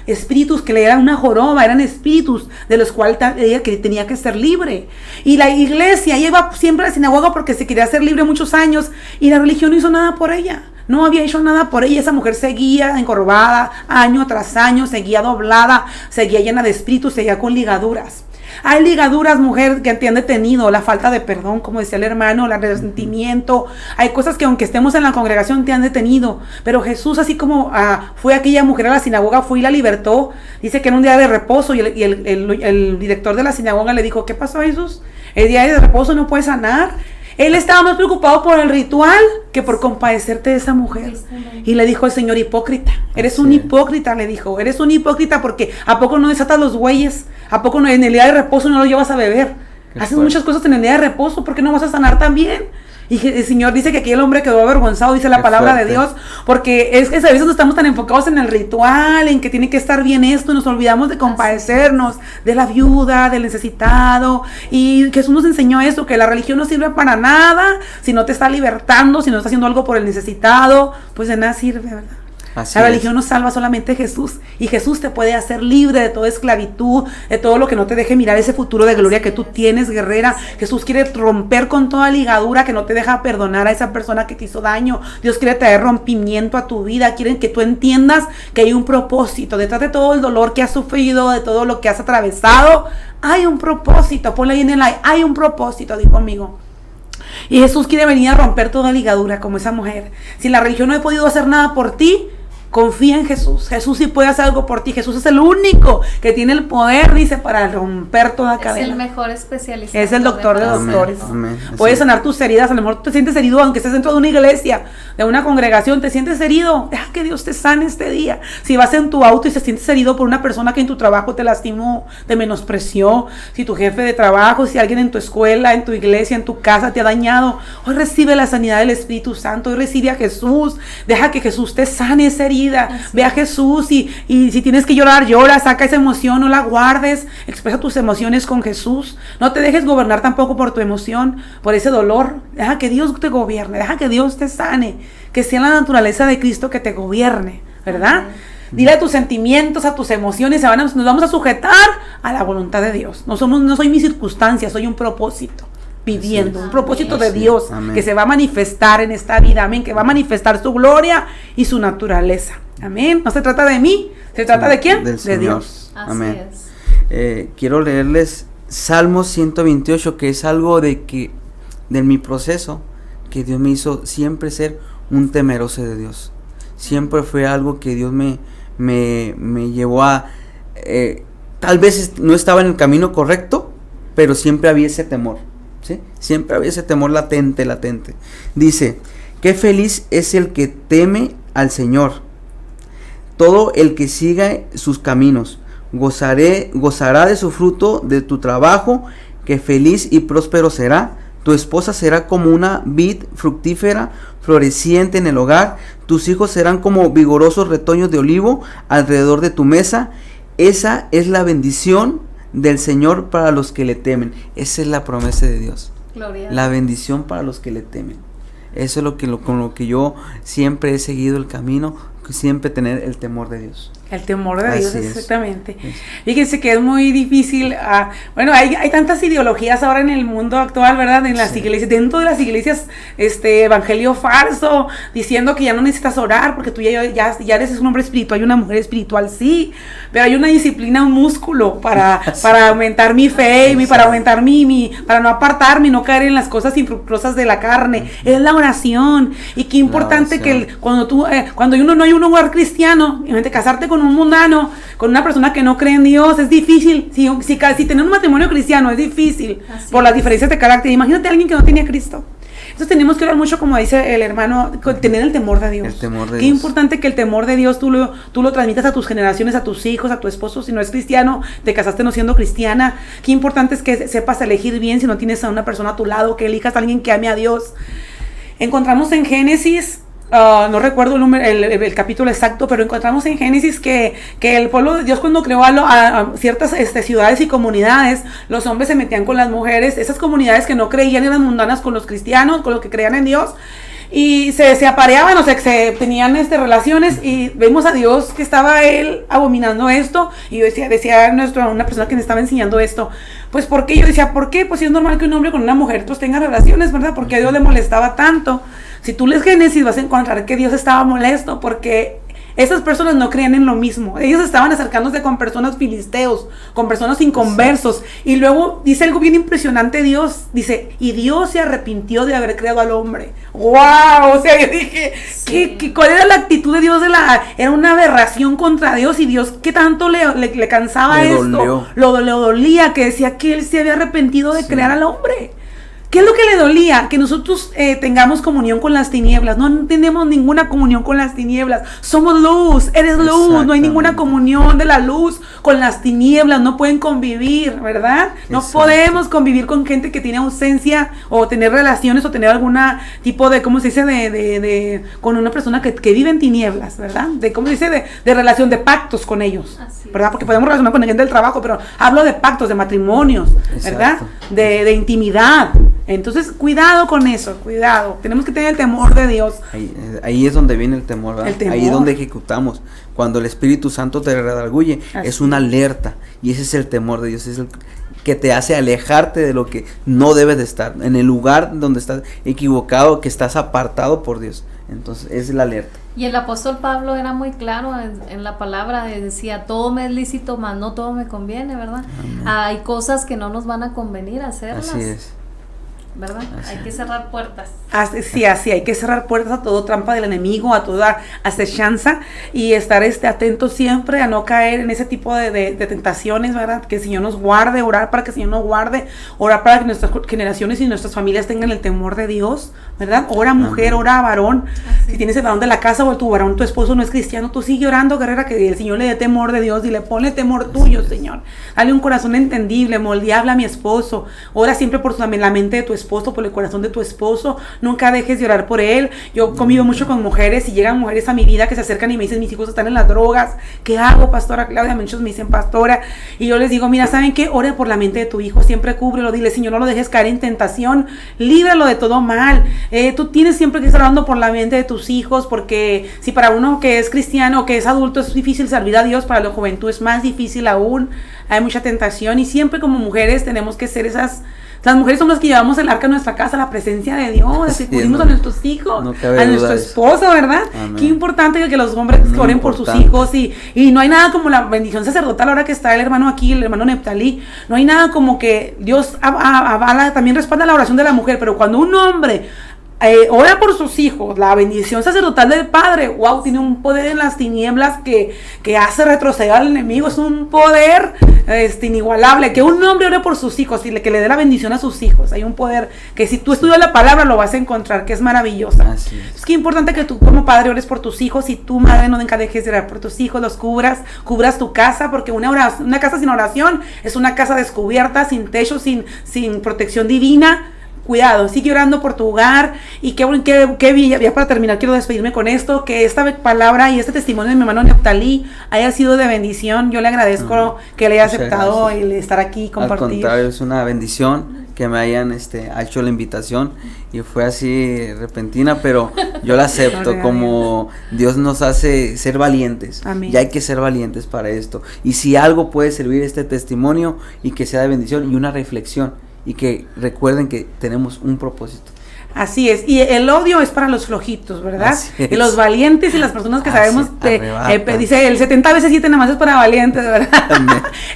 espíritus que le eran una joroba, eran espíritus de los cuales ella que tenía que ser libre. Y la iglesia iba siempre a la sinagoga porque se quería ser libre muchos años, y la religión no hizo nada por ella. No había hecho nada por ella. Esa mujer seguía encorvada año tras año, seguía doblada, seguía llena de espíritus, seguía con ligaduras. Hay ligaduras, mujer, que te han detenido, la falta de perdón, como decía el hermano, el resentimiento. Hay cosas que aunque estemos en la congregación te han detenido, pero Jesús, así como fue aquella mujer a la sinagoga, fue y la libertó. Dice que era un día de reposo, y el director de la sinagoga le dijo, ¿qué pasó, Jesús? El día de reposo no puede sanar. Él estaba más preocupado por el ritual que por compadecerte de esa mujer. Y le dijo el Señor, hipócrita, eres un hipócrita, le dijo, eres un hipócrita porque ¿a poco no desatas los bueyes? ¿A poco no, en el día de reposo no lo llevas a beber? Haces muchas cosas en el día de reposo, ¿por qué no vas a sanar también? Y el Señor dice que aquí el hombre quedó avergonzado, dice la Qué palabra fuerte. de Dios, porque es que a veces no estamos tan enfocados en el ritual, en que tiene que estar bien esto, nos olvidamos de compadecernos de la viuda, del necesitado, y Jesús nos enseñó eso, que la religión no sirve para nada, si no te está libertando, si no está haciendo algo por el necesitado, pues de nada sirve, ¿verdad? Así La es. religión nos salva solamente Jesús, y Jesús te puede hacer libre de toda esclavitud, de todo lo que no te deje mirar ese futuro de gloria que tú tienes, guerrera. Jesús quiere romper con toda ligadura que no te deja perdonar a esa persona que te hizo daño. Dios quiere traer rompimiento a tu vida, quiere que tú entiendas que hay un propósito, detrás de todo el dolor que has sufrido, de todo lo que has atravesado, hay un propósito. Ponle ahí en el aire, hay un propósito, di conmigo. Y Jesús quiere venir a romper toda ligadura como esa mujer. Si la religión no ha podido hacer nada por ti, confía en Jesús. Jesús sí puede hacer algo por ti. Jesús es el único que tiene el poder, dice, para romper toda cadena. Es el mejor especialista. Es el doctor de doctores. Amén. Puedes sanar tus heridas. A lo mejor te sientes herido, aunque estés dentro de una iglesia, de una congregación, te sientes herido. Deja que Dios te sane este día. Si vas en tu auto y te sientes herido por una persona que en tu trabajo te lastimó, te menospreció, si tu jefe de trabajo, si alguien en tu escuela, en tu iglesia, en tu casa te ha dañado, hoy recibe la sanidad del Espíritu Santo. Hoy recibe a Jesús. Deja que Jesús te sane esa herida. Ve a Jesús y si tienes que llorar, llora, saca esa emoción, no la guardes, expresa tus emociones con Jesús. No te dejes gobernar tampoco por tu emoción, por ese dolor. Deja que Dios te gobierne, deja que Dios te sane, que sea la naturaleza de Cristo que te gobierne, ¿verdad? Dile a tus sentimientos, a tus emociones, nos vamos a sujetar a la voluntad de Dios. No soy mi circunstancia, soy un propósito viviendo, un propósito de Dios. Amén. Que se va a manifestar en esta vida, amén, que va a manifestar su gloria y su naturaleza, amén. No se trata de mí, se trata de quién, Del de Señor. Dios. Así Amén. es. Quiero leerles Salmo 128, que es algo de mi proceso, que Dios me hizo siempre ser un temeroso de Dios. Siempre fue algo que Dios me llevó a, tal vez no estaba en el camino correcto, pero siempre había ese temor, ¿sí? Siempre había ese temor latente. Dice, qué feliz es el que teme al Señor, todo el que siga sus caminos. Gozará de su fruto de tu trabajo, que feliz y próspero será. Tu esposa será como una vid fructífera, floreciente en el hogar. Tus hijos serán como vigorosos retoños de olivo alrededor de tu mesa. Esa es la bendición del Señor para los que le temen. Esa es la promesa de Dios. Gloria. La bendición para los que le temen. Eso es con lo que yo siempre he seguido el camino, siempre tener el temor de Dios. El temor de Dios, Así es. exactamente. Fíjense que es muy difícil. Bueno, hay tantas ideologías ahora en el mundo actual, ¿verdad? En las iglesias, dentro de las iglesias, evangelio falso, diciendo que ya no necesitas orar porque tú ya eres un hombre espiritual y una mujer espiritual, sí. Pero hay una disciplina, un músculo para aumentar mi fe, para aumentar para no apartarme y no caer en las cosas infructuosas de la carne. Es la oración. Y qué importante que cuando uno no hay un hogar cristiano, casarte con un mundano, con una persona que no cree en Dios, es difícil. Si tener un matrimonio cristiano es difícil, por las diferencias de carácter. Imagínate a alguien que no tenía a Cristo. Entonces tenemos que orar mucho, como dice el hermano, tener el temor de Dios. El temor de Qué Dios. importante que el temor de Dios tú lo transmitas a tus generaciones, a tus hijos, a tu esposo. Si no es cristiano, te casaste no siendo cristiana. Qué importante es que sepas elegir bien. Si no tienes a una persona a tu lado, que elijas a alguien que ame a Dios. Encontramos en Génesis, no recuerdo el capítulo exacto, pero encontramos en Génesis que el pueblo de Dios, cuando creó a ciertas ciudades y comunidades, los hombres se metían con las mujeres. Esas comunidades que no creían eran mundanas con los cristianos, con los que creían en Dios, y se apareaban, o sea, que se tenían relaciones, y vemos a Dios que estaba él abominando esto. Y yo decía una persona que me estaba enseñando esto, pues ¿por qué? Yo decía, ¿por qué? Pues si es normal que un hombre con una mujer pues tenga relaciones, ¿verdad? Porque a Dios le molestaba tanto. Si tú lees Génesis vas a encontrar que Dios estaba molesto porque esas personas no creían en lo mismo. Ellos estaban acercándose con personas filisteos, con personas inconversos. Y luego dice algo bien impresionante Dios. Dice, y Dios se arrepintió de haber creado al hombre. ¡Wow! O sea, yo dije, ¿cuál era la actitud de Dios? Era una aberración contra Dios. Y Dios, ¿qué tanto le cansaba Le esto? dolió. Le dolía, que decía que él se había arrepentido de crear al hombre. ¿Qué es lo que le dolía? Que nosotros tengamos comunión con las tinieblas. No tenemos ninguna comunión con las tinieblas. Somos luz, eres luz. No hay ninguna comunión de la luz con las tinieblas. No pueden convivir, ¿verdad? No podemos convivir con gente que tiene ausencia o tener relaciones o tener alguna tipo de, ¿cómo se dice? Con una persona que vive en tinieblas, ¿verdad? ¿Cómo se dice? De relación, de pactos con ellos, ¿verdad? Porque podemos relacionar con la gente del trabajo, pero hablo de pactos, de matrimonios, ¿verdad? De intimidad. Entonces, cuidado con eso, cuidado. Tenemos que tener el temor de Dios. Ahí es donde viene el temor, ¿verdad? El temor. Ahí es donde ejecutamos. Cuando el Espíritu Santo te redarguye, es una alerta. Y ese es el temor de Dios, es el que te hace alejarte de lo que no debes de estar, en el lugar donde estás equivocado, que estás apartado por Dios. Entonces, es la alerta. Y el apóstol Pablo era muy claro en la palabra, decía, todo me es lícito, mas no todo me conviene, ¿verdad? Hay cosas que no nos van a convenir hacerlas. Así es. ¿Verdad? Hay que cerrar puertas. Así, hay que cerrar puertas a todo trampa del enemigo, a toda acechanza y estar atentos siempre a no caer en ese tipo de tentaciones, ¿verdad? Que el Señor nos guarde, orar para que el Señor nos guarde, orar para que nuestras generaciones y nuestras familias tengan el temor de Dios, ¿verdad? Ora mujer, ora varón. Si tienes el varón de la casa o tu varón, tu esposo no es cristiano, tú sigue orando, guerrera, que el Señor le dé temor de Dios y le pone temor tuyo, Señor. Dale un corazón entendible, moldeable a mi esposo. Ora siempre por la mente de tu esposo, por el corazón de tu esposo. Nunca dejes de orar por él. Yo convivo mucho con mujeres y llegan mujeres a mi vida que se acercan y me dicen, mis hijos están en las drogas. ¿Qué hago, pastora Claudia? Muchos me dicen, pastora. Y yo les digo, mira, ¿saben qué? Ore por la mente de tu hijo. Siempre cúbrelo. Dile, Señor, no lo dejes caer en tentación. Líbralo de todo mal. Tú tienes siempre que estar orando por la mente de tus hijos, porque si para uno que es cristiano o que es adulto es difícil servir a Dios, para la juventud es más difícil aún. Hay mucha tentación y siempre como mujeres tenemos que ser esas. Las mujeres somos las que llevamos el arca a nuestra casa, la presencia de Dios, que cubrimos a nuestros hijos, a nuestro esposo, ¿verdad? Amén. Qué importante que los hombres oren por sus hijos y no hay nada como la bendición sacerdotal. Ahora que está el hermano aquí, el hermano Neptalí, no hay nada como que Dios avala, también respalda la oración de la mujer, pero cuando un hombre ora por sus hijos, la bendición sacerdotal del Padre, wow, tiene un poder en las tinieblas que hace retroceder al enemigo. Es un poder inigualable. Que un hombre ore por sus hijos y que le dé la bendición a sus hijos, hay un poder que si tú estudias la palabra lo vas a encontrar, que es maravillosa. Es que importante que tú como padre ores por tus hijos y tú madre nunca dejes de orar por tus hijos, los cubras tu casa, porque una casa sin oración es una casa descubierta, sin techo, sin protección divina. Cuidado, sigue orando por tu hogar. Y ya para terminar quiero despedirme con esto, que esta palabra y este testimonio de mi hermano Neptalí haya sido de bendición. Yo le agradezco que le haya aceptado el estar aquí y compartir. Al contrario, es una bendición que me hayan hecho la invitación y fue así repentina, pero yo la acepto como Dios nos hace ser valientes. Amén. Y hay que ser valientes para esto. Y si algo puede servir este testimonio y que sea de bendición y una reflexión, y que recuerden que tenemos un propósito. Así es, y el odio es para los flojitos, ¿verdad? Y los valientes y las personas que sabemos, dice el 70 veces 7 nada más es para valientes, ¿verdad?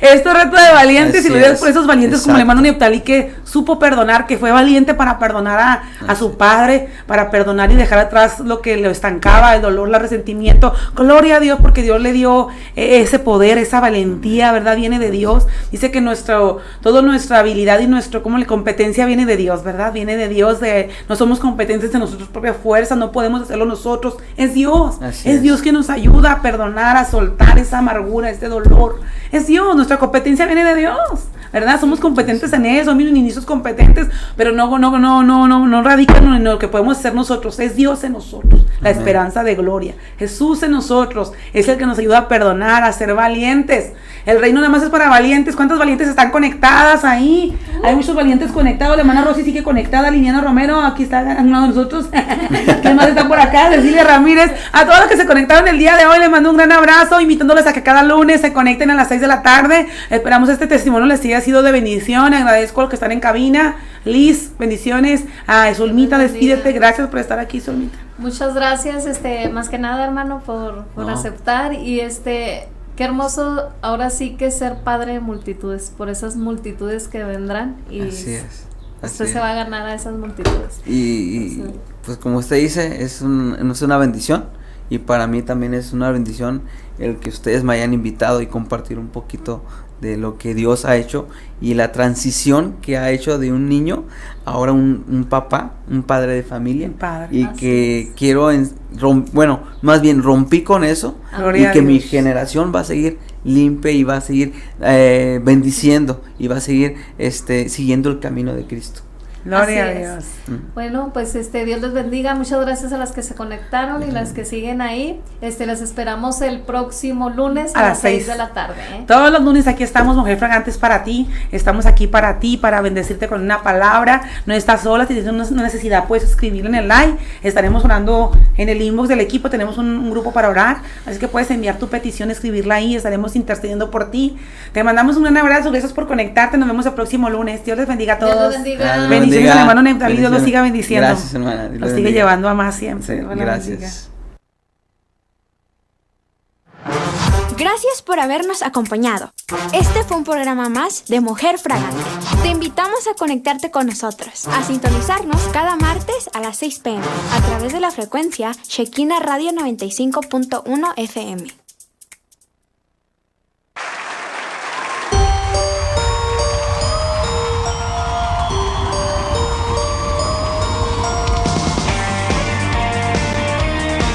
Esto reto de valientes, y lo digo por esos valientes. Exacto. Como el hermano Neptalí, que supo perdonar, que fue valiente para perdonar a su padre, para perdonar y dejar atrás lo que lo estancaba, el dolor, el resentimiento. Gloria a Dios, porque Dios le dio ese poder, esa valentía, ¿verdad? Viene de Dios. Dice que toda nuestra habilidad y competencia viene de Dios, ¿verdad? Viene de Dios, no somos competentes de nuestra propia fuerza, no podemos hacerlo nosotros, es Dios. Es Dios que nos ayuda a perdonar, a soltar esa amargura, este dolor. Es Dios, nuestra competencia viene de Dios, ¿verdad? Somos competentes en eso, mis niños competentes, pero no radican en lo que podemos hacer nosotros. Es Dios en nosotros, la esperanza de gloria. Jesús en nosotros es el que nos ayuda a perdonar, a ser valientes. El reino nada más es para valientes. ¿Cuántas valientes están conectadas ahí? Hay muchos valientes conectados. La hermana Rosy sigue conectada, Liliana Romero, aquí está uno de nosotros. ¿Quién más está por acá? Cecilia Ramírez. A todos los que se conectaron el día de hoy les mando un gran abrazo, invitándoles a que cada lunes se conecten a las 6 de la tarde. Esperamos este testimonio les haya sido de bendición. Agradezco a los que están en cabina. Liz, bendiciones. A Zulmita, despídete. Gracias por estar aquí, Zulmita. Muchas gracias, más que nada, hermano, por aceptar. Y qué hermoso ahora sí que ser padre de multitudes, por esas multitudes que vendrán. Y así es. Usted se va a ganar a esas multitudes. Y pues como usted dice, es una bendición. Y para mí también es una bendición el que ustedes me hayan invitado y compartir un poquito de lo que Dios ha hecho y la transición que ha hecho de un niño ahora un papá, un padre de familia. Y Así que es. quiero, más bien rompí con eso. Gloria Y a que mi Dios. generación va a seguir limpia y va a seguir bendiciendo y va a seguir siguiendo el camino de Cristo. Gloria a Así es. Dios. Bueno, pues Dios les bendiga. Muchas gracias a las que se conectaron y las que siguen ahí. Las esperamos el próximo lunes a las 6 de la tarde. Todos los lunes aquí estamos, Mujer Fragante es para ti. Estamos aquí para ti, para bendecirte con una palabra. No estás sola, si tienes una necesidad puedes escribir en el live. Estaremos orando en el inbox del equipo, tenemos un grupo para orar. Así que puedes enviar tu petición, escribirla ahí, estaremos intercediendo por ti. Te mandamos un gran abrazo, gracias por conectarte. Nos vemos el próximo lunes. Dios les bendiga a todos. Dios les bendiga. Bendiciones al hermano Neftalí, Dios lo siga bendiciendo. Gracias, hermana. Dios Lo sigue bendiga. llevando a más siempre. Sí, Dios lo bendiga. gracias. Gracias por habernos acompañado. Este fue un programa más de Mujer Fragante. Te invitamos a conectarte con nosotros, a sintonizarnos cada martes a las 6 p.m. a través de la frecuencia Shekinah Radio 95.1 FM.